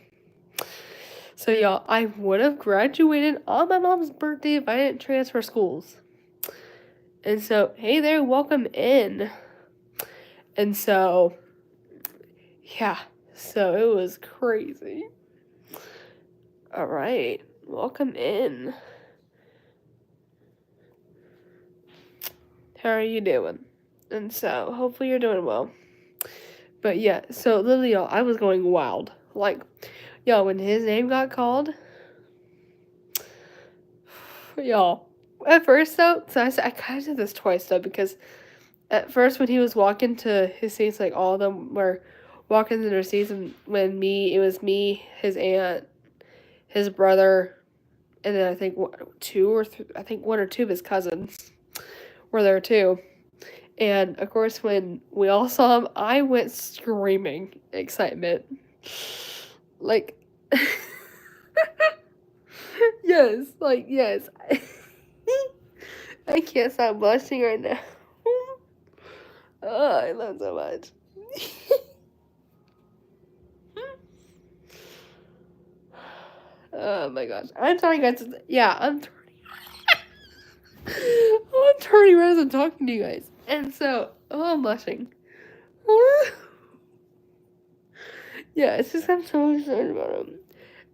So, y'all, I would have graduated on my mom's birthday if I didn't transfer schools. And so, hey there, welcome in. And so, yeah, so it was crazy. All right, welcome in. How are you doing? And so, hopefully you're doing well. But yeah, so literally, y'all, I was going wild. Like, y'all, when his name got called, y'all, at first though, so I kind of did this twice though, because at first when he was walking to his seats, like all of them were walking to their seats, and it was me, his aunt, his brother, and then I think one or two of his cousins were there too. And of course, when we all saw him, I went screaming excitement. Like, yes. I can't stop blushing right now. Oh, I love so much. Oh my gosh. I'm sorry, guys. Yeah, I'm turning around and talking to you guys. And so, I'm blushing. Yeah, it's just I'm so excited about him.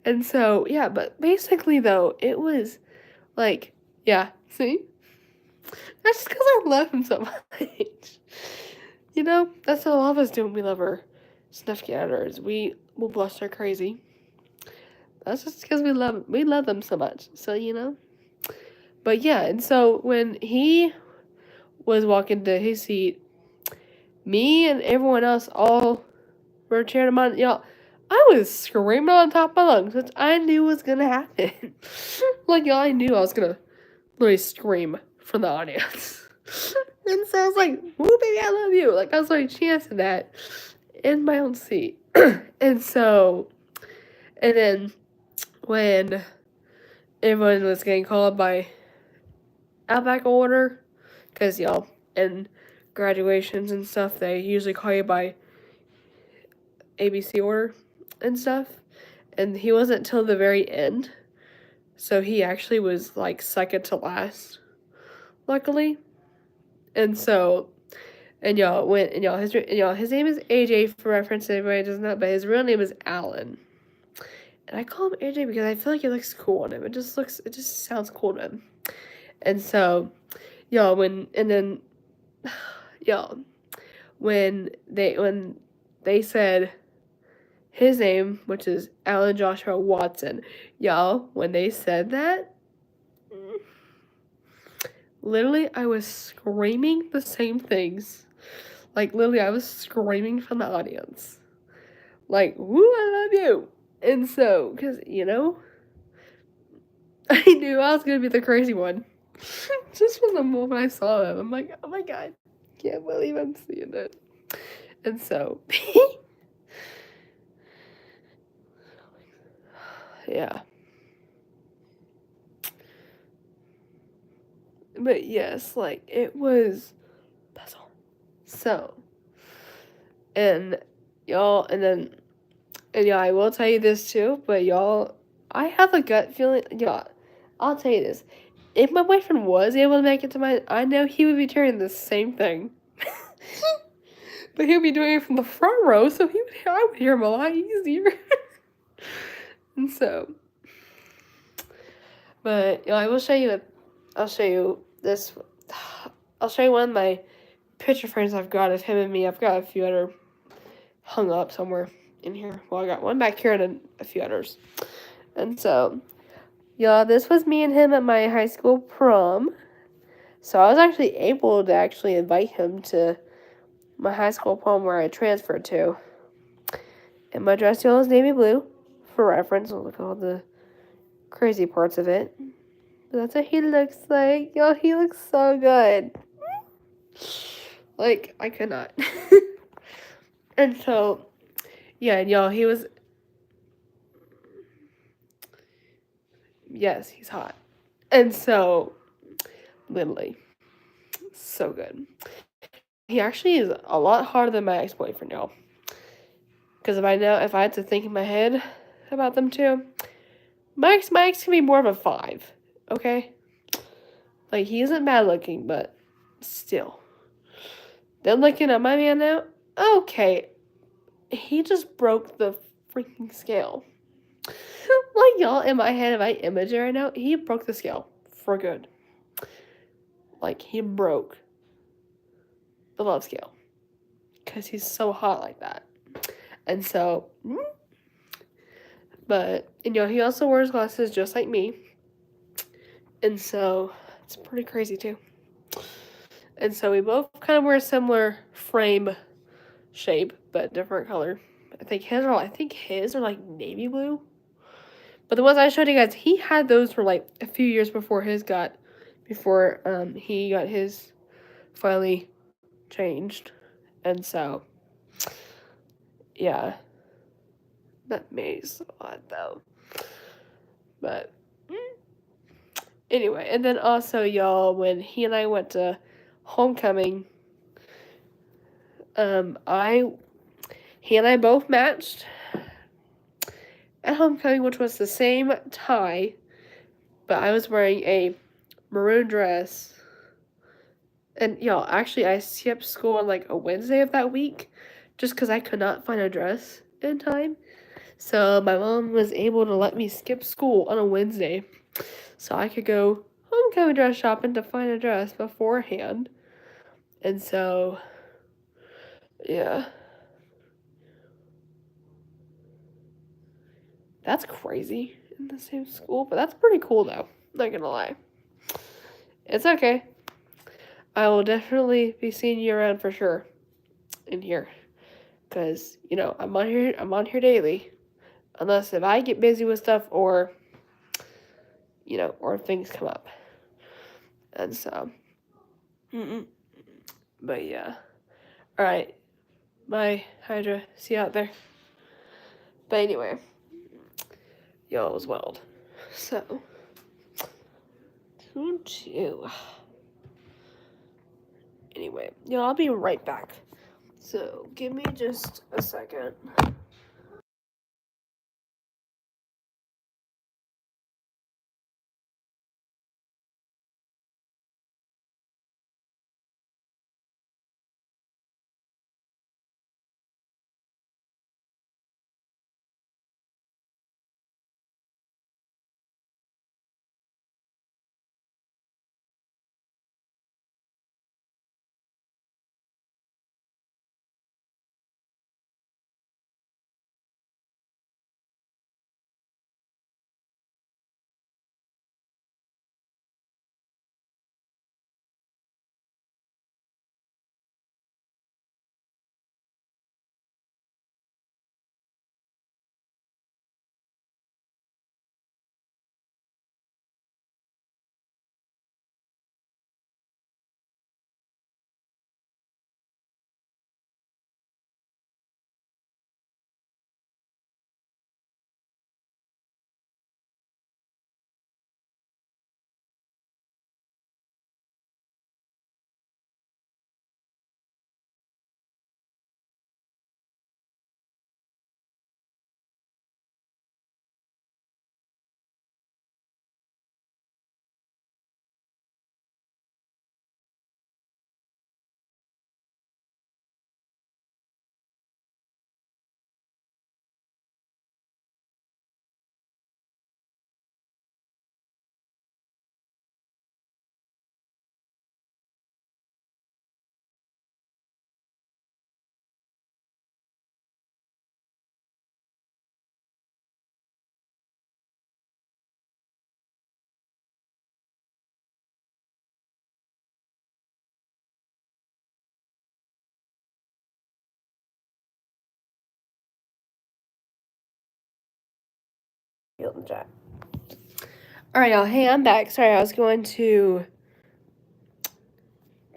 And so, yeah, but basically, though, it was like, yeah, see? That's just because I love him so much. That's what all of us do when we love our significant others. We will blush like crazy. That's just because we love them so much. So. But yeah, and so when he was walking to his seat, me and everyone else all were cheering him on. Y'all, I was screaming on top of my lungs, which I knew was gonna happen. Like, y'all, I knew I was gonna literally scream from the audience. And so I was like, "Woo, baby, I love you!" Like, I was like chanting that in my own seat. And then when everyone was getting called by alphabetical order, because y'all, in graduations and stuff, they usually call you by ABC order and stuff. And he wasn't till the very end, so he actually was like second to last, luckily. And so, and his name is AJ for reference. Everybody doesn't know, but his real name is Alan. And I call him AJ because I feel like it looks cool on him. It just sounds cool to him. And so, y'all, when they said his name, which is Alan Joshua Watson, y'all, when they said that, literally, I was screaming the same things. Like, literally, I was screaming from the audience. Like, woo, I love you. And so, because, I knew I was going to be the crazy one. Just from the moment I saw him, I'm like, oh my god, can't believe I'm seeing it. And so, yeah. But yes, like, it was puzzle. So, and y'all, and yeah, I will tell you this too, but y'all, I have a gut feeling, y'all, I'll tell you this. If my boyfriend was able to make it to mine, I know he would be turning the same thing. But he'll be doing it from the front row, so I would hear him a lot easier. And so, but I will show you. I'll show you this. I'll show you one of my picture frames I've got of him and me. I've got a few other hung up somewhere in here. Well, I got one back here and a few others. And so, yeah, this was me and him at my high school prom. So I was actually able to actually invite him to my high school prom where I transferred to. And my dress yellow is navy blue, for reference. Look at all the crazy parts of it. But that's what he looks like. Yo, he looks so good. Like, I could not. And so, yeah, and y'all, he was... Yes, he's hot. And so, literally, so good. He actually is a lot hotter than my ex-boyfriend, y'all. Because if I had to think in my head about them two, my ex can be more of a 5, okay? Like, he isn't bad looking, but still. Then looking at my man now, okay, he just broke the freaking scale. Like, y'all, in my head, if I image it right now, he broke the scale for good. Like, he broke the love scale. Because he's so hot like that. And so, but, and he also wears glasses just like me. And so, it's pretty crazy too. And so we both kind of wear a similar frame shape, but different color. I think his are like navy blue. But the ones I showed you guys, he had those for like a few years before he got his finally changed. And so, yeah. That makes a lot though. But anyway, and then also y'all, when he and I went to homecoming, he and I both matched at homecoming, which was the same tie, but I was wearing a maroon dress. And y'all, actually, I skipped school on like a Wednesday of that week just because I could not find a dress in time. So my mom was able to let me skip school on a Wednesday so I could go homecoming dress shopping to find a dress beforehand. And so, yeah. That's crazy in the same school, but that's pretty cool though. Not gonna lie. It's okay. I will definitely be seeing you around for sure in here. Cause, I'm on here daily. Unless if I get busy with stuff or or things come up. And so but yeah. Alright. Bye, Hydra. See you out there. But anyway. Y'all, it was wild. So 2. Anyway, I'll be right back. So, give me just a second. Feel in the chat. Alright, y'all. Hey, I'm back. Sorry, I was going to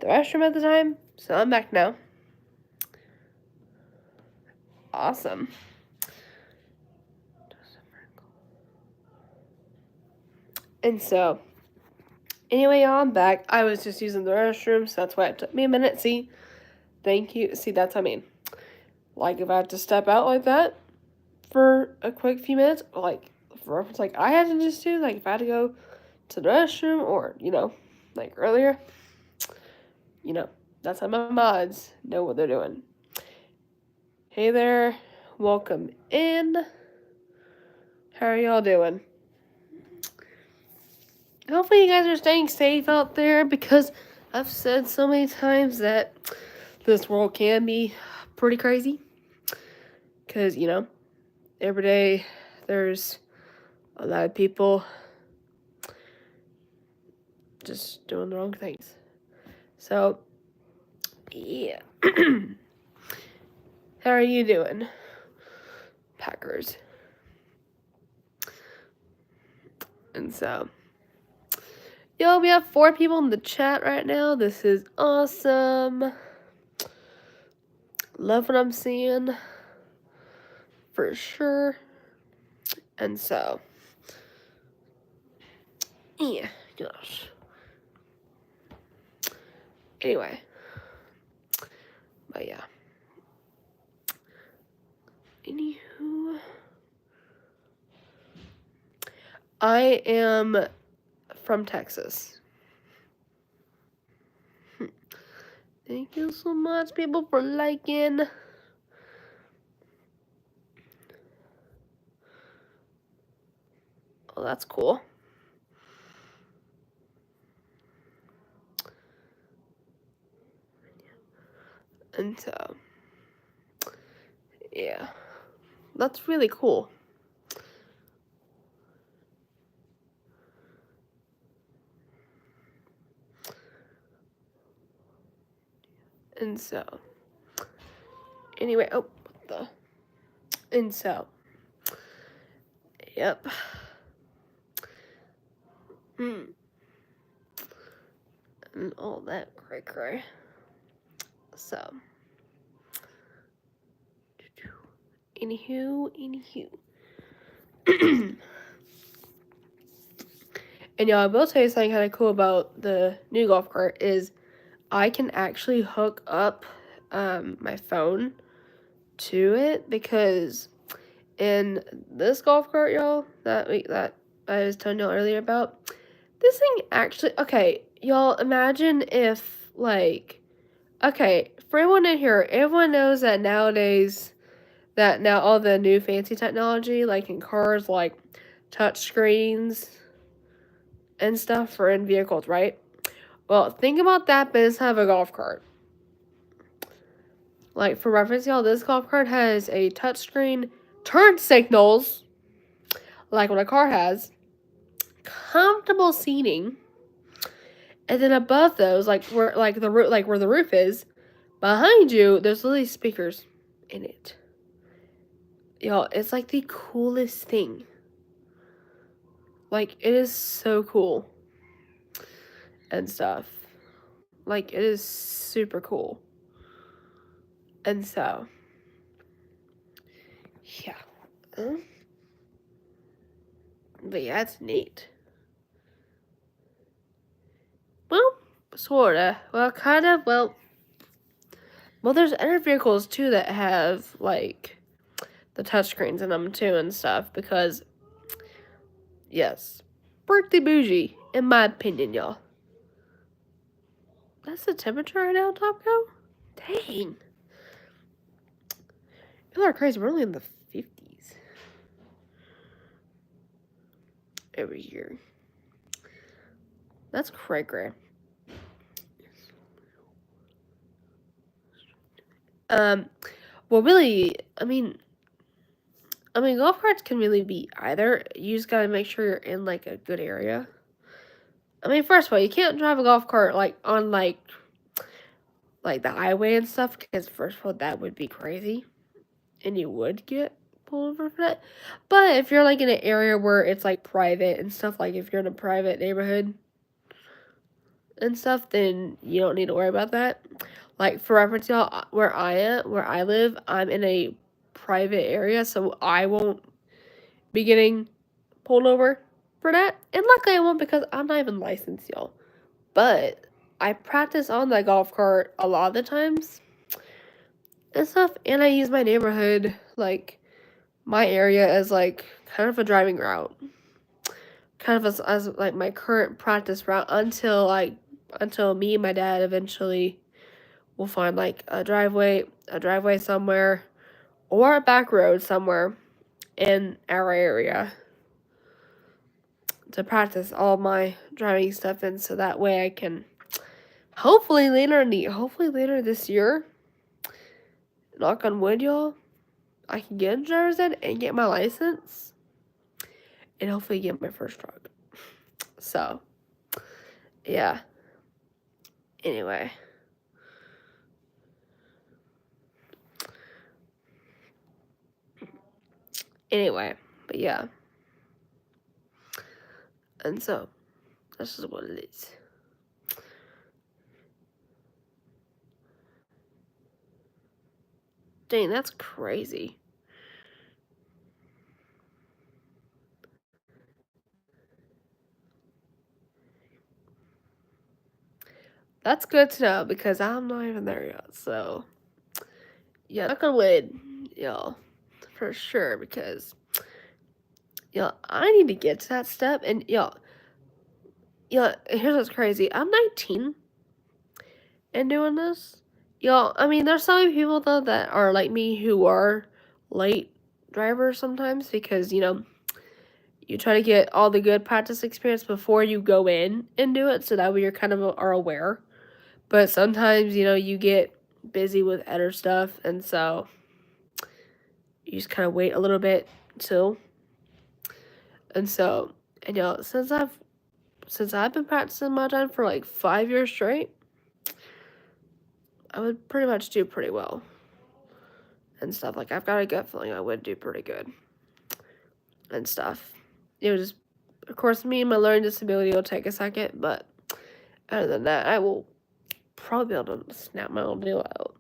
the restroom at the time, so I'm back now. Awesome. And so, anyway, y'all, I'm back. I was just using the restroom, so that's why it took me a minute. See? Thank you. See, that's what I mean. Like, if I had to step out like that for a quick few minutes, like, for reference, like, I had to just do, like, if I had to go to the restroom or, you know, like, earlier, you know, that's how my mods know what they're doing. Hey there. Welcome in. How are y'all doing? Hopefully you guys are staying safe out there, because I've said so many times that this world can be pretty crazy. Because, you know, every day there's a lot of people just doing the wrong things. So, yeah. How are you doing, Packers? And so, yo, we have 4 people in the chat right now. This is awesome. Love what I'm seeing. For sure. And so, yeah, gosh. Anyway. But yeah. Anywho. I am from Texas. Thank you so much, people, for liking. Oh, that's cool. And so, yeah, that's really cool. And so, anyway, oh, what the? And so, yep. And all that cray. So, anywho. And y'all, I will tell you something kind of cool about the new golf cart is I can actually hook up my phone to it, because in this golf cart, y'all, that I was telling y'all earlier about, this thing actually, okay, y'all, imagine if, like, okay, for everyone in here, everyone knows that nowadays, that now all the new fancy technology, like in cars, like touch screens and stuff are in vehicles, right? Well, think about that, but instead of a golf cart. Like, for reference, y'all, this golf cart has a touchscreen, turn signals, like what a car has, comfortable seating, and then above those, like where the roof is, behind you, there's literally speakers in it. Y'all, it's like the coolest thing. Like, it is so cool. And stuff. Like, it is super cool. And so, yeah. But yeah, it's neat. Well, sorta. Well, kind of. Well, there's other vehicles too that have, like, the touchscreens in them too and stuff, because, yes, pretty bougie, in my opinion, y'all. That's the temperature right now, Topco? Dang. People are crazy. We're only in the 50s. Over here. That's cray-cray. Well, really, I mean, golf carts can really be either. You just gotta make sure you're in, like, a good area. I mean, first of all, you can't drive a golf cart, like, on, like the highway and stuff, because first of all, that would be crazy. And you would get pull over for that. But if you're like in an area where it's like private and stuff, like if you're in a private neighborhood and stuff, then you don't need to worry about that. Like for reference, y'all, where I live, I'm in a private area, so I won't be getting pulled over for that. And luckily I won't because I'm not even licensed, y'all. But I practice on the golf cart a lot of the times and stuff, and I use my neighborhood, like my area, as like kind of a driving route, kind of as like my current practice route until me and my dad eventually will find like a driveway somewhere or a back road somewhere in our area to practice all my driving stuff in, so that way I can hopefully later this year, knock on wood, y'all, I can get a driver's ed and get my license and hopefully get my first truck. So, yeah. Anyway. But yeah. And so, this is what it is. Dang, that's crazy. That's good to know because I'm not even there yet. So, yeah, knock on wood, y'all, for sure. Because, y'all, I need to get to that step. And, y'all, here's what's crazy. I'm 19 and doing this. Y'all, I mean, there's so many people, though, that are like me who are late drivers sometimes because, you try to get all the good practice experience before you go in and do it, so that way you're kind of are aware. But sometimes, you get busy with other stuff, and so you just kind of wait a little bit too. And so, since I've been practicing my time for like 5 years straight, I would pretty much do pretty well and stuff. Like, I've got a gut feeling I would do pretty good and stuff. Just, of course, me and my learning disability will take a second, but other than that, I will probably be able to snap my own deal out.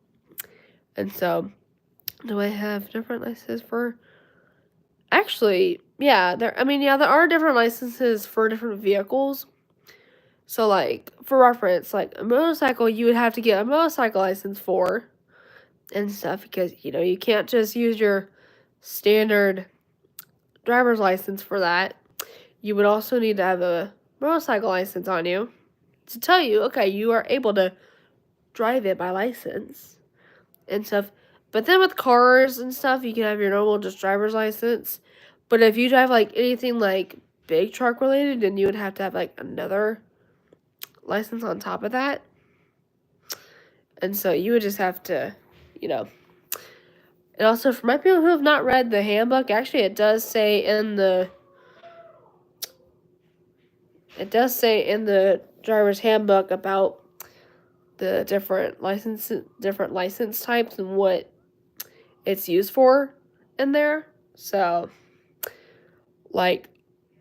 And so, do I have different licenses for? Actually, yeah, there are different licenses for different vehicles. So, like, for reference, like a motorcycle, you would have to get a motorcycle license for and stuff because, you can't just use your standard driver's license for that. You would also need to have a motorcycle license on you to tell you, okay, you are able to drive it by license and stuff. But then with cars and stuff, you can have your normal just driver's license. But if you drive like anything like big truck related, then you would have to have like another license on top of that. And so you would just have to, And also for my people who have not read the handbook, actually it does say in the driver's handbook about the different license types and what it's used for in there. So like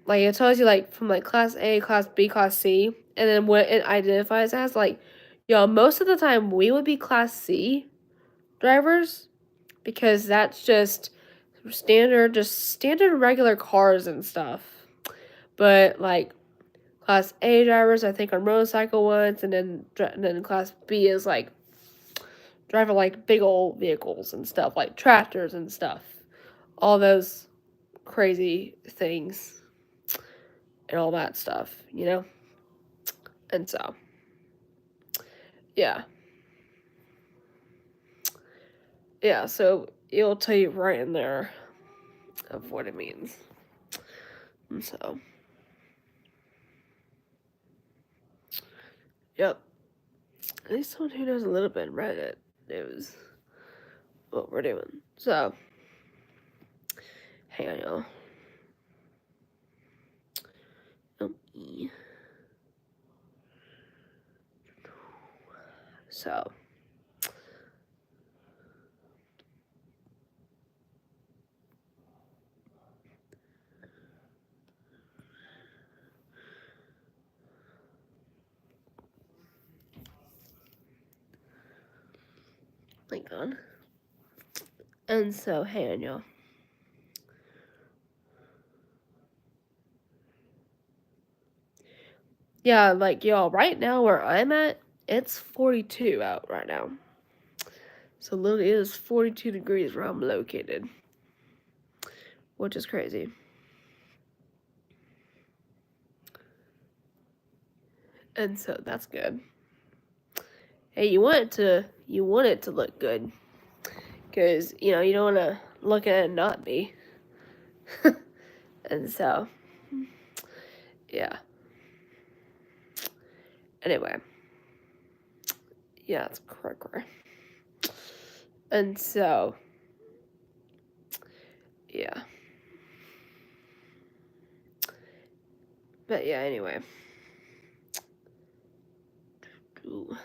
it tells you like from like class A, class B, class C, and then what it identifies as. Like, most of the time we would be class C drivers because that's just standard regular cars and stuff. But like class A drivers, I think, are motorcycle ones, and then class B is like driving like big old vehicles and stuff, like tractors and stuff. All those crazy things and all that stuff, And so, yeah. Yeah, so it'll tell you right in there of what it means. And so, yep. At least someone who knows a little bit in Reddit knows what we're doing. So, hang on, y'all. So, link on. And so, hang on, y'all. Yeah, like, y'all, right now where I'm at, it's 42 out right now. So, look, it is 42 degrees where I'm located, which is crazy. And so, that's good. Hey, you want it to look good. Because, you know, you don't want to look at it and not be. And so, yeah. Anyway. Yeah, it's correct. And so, yeah. But yeah, anyway. Ooh.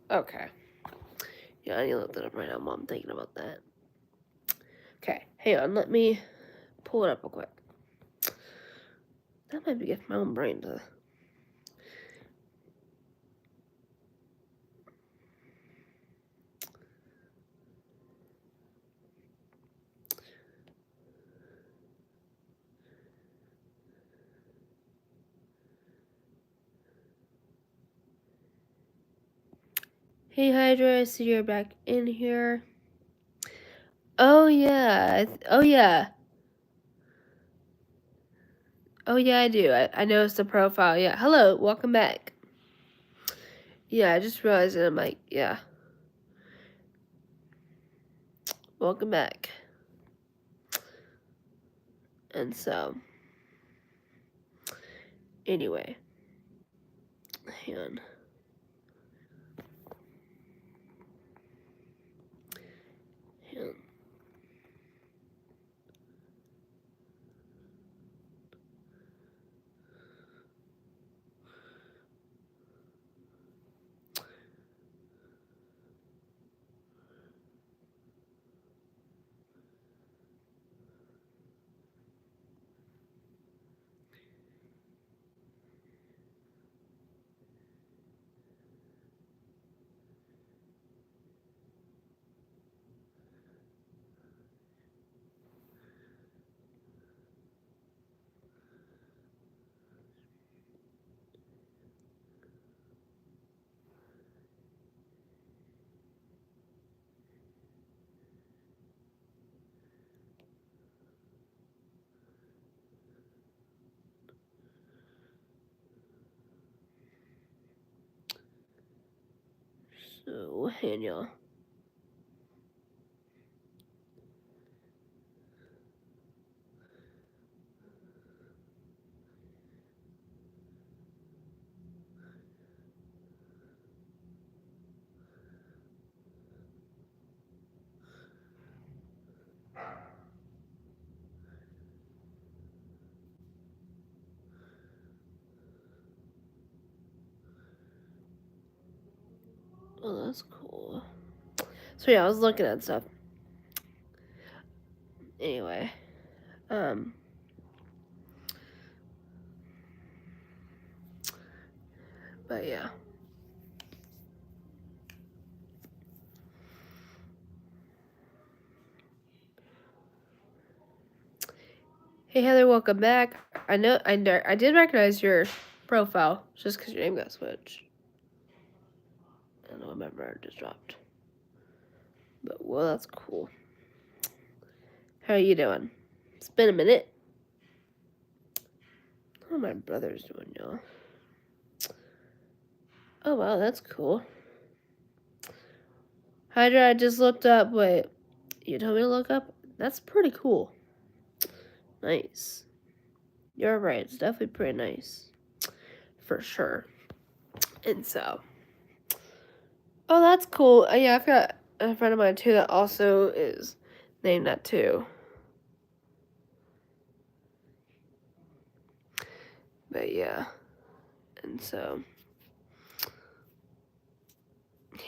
Okay. Yeah, I need to look that up right now while I'm thinking about that. Okay, hang on, let me pull it up real quick. That might be my own brain to... Hey Hydra, I see you're back in here. Oh yeah, oh yeah. Oh yeah, I do. I noticed the profile. Yeah, hello, welcome back. Yeah, I just realized it. I'm like, yeah. Welcome back. And so, anyway. Hang on. Hang on. So, hang on, y'all. Oh, that's cool. So yeah, I was looking at stuff. Anyway, but yeah. Hey Heather, welcome back. I did recognize your profile just because your name got switched. I don't remember, it just dropped. But well, that's cool. How are you doing? It's been a minute. How my brother's doing, y'all? Oh wow, that's cool. Hydra, I just looked up. Wait, you told me to look up? That's pretty cool. Nice. You're right. It's definitely pretty nice, for sure. And so, oh, that's cool. Yeah, I've got a friend of mine too that also is named that too. But yeah, and so,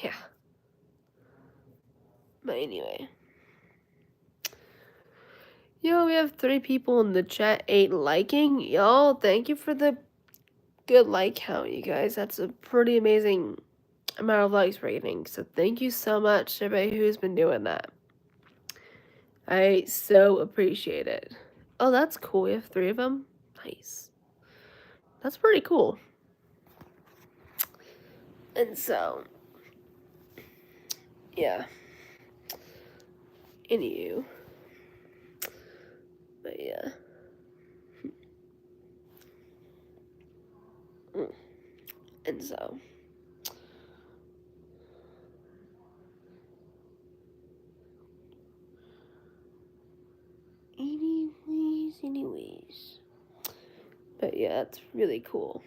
yeah. But anyway, Yo, we have 3 people in the chat, 8 liking. Y'all, thank you for the good like count, you guys. That's a pretty amazing amount of likes we're getting. So thank you so much to everybody who's been doing that. I so appreciate it. Oh, that's cool. We have 3 of them. Nice. That's pretty cool. And so, yeah. Anywho. But yeah. And so. Anyways. But yeah, it's really cool.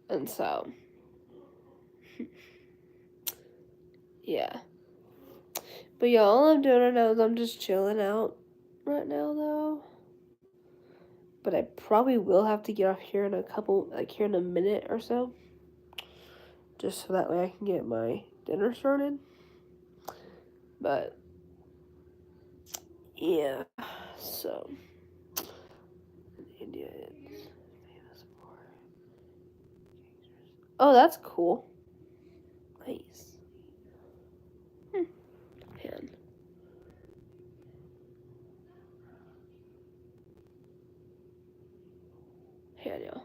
And so. Yeah. But yeah, all I'm doing right now is I'm just chilling out right now, though. But I probably will have to get off here in here in a minute or so. Just so that way I can get my dinner started. But, yeah. So, India is famous for. Oh, that's cool. Nice. Man. Hey, y'all.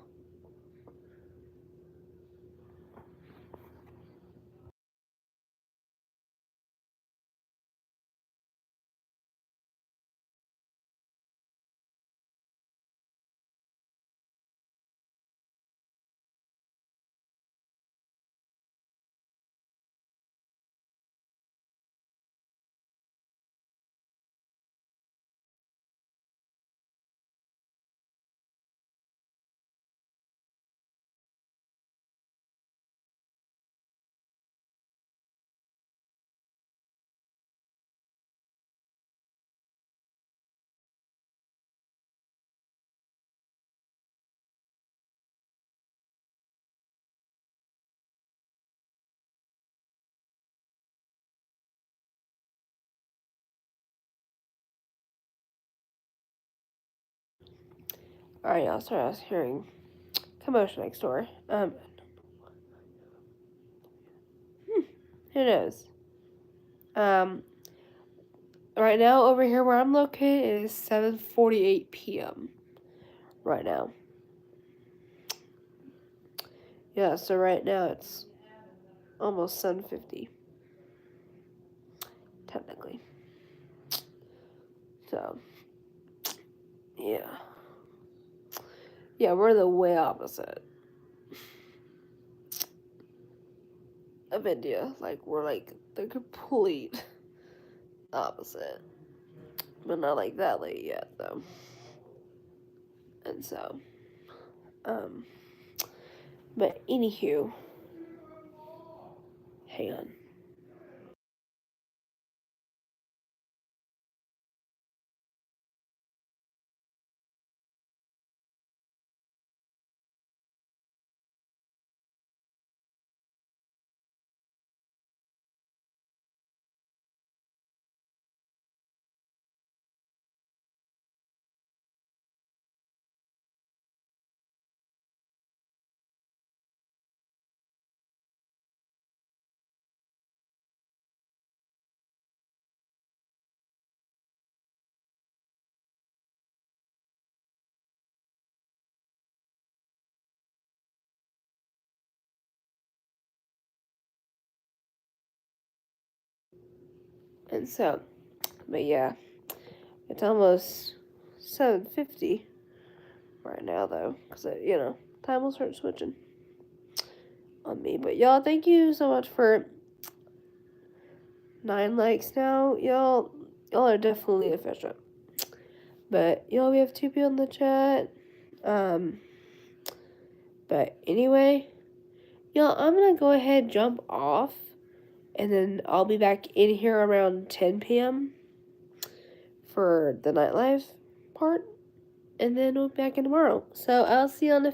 Alright, y'all. Sorry, I was hearing commotion next door. Who knows? Right now over here where I'm located it is 7:48 p.m. right now. Yeah, so right now it's almost 7:50 technically. So, yeah. Yeah, we're the way opposite of India. Like, we're like the complete opposite. But not like that late yet, though. And so, but anywho, hang on. And so, but yeah, it's almost 7:50 right now, though, because, time will start switching on me. But y'all, thank you so much for 9 likes now. Y'all are definitely efficient. But, y'all, we have 2 people in the chat. But anyway, y'all, I'm going to go ahead and jump off. And then I'll be back in here around 10 p.m. for the nightlife part. And then we'll be back in tomorrow. So I'll see you on the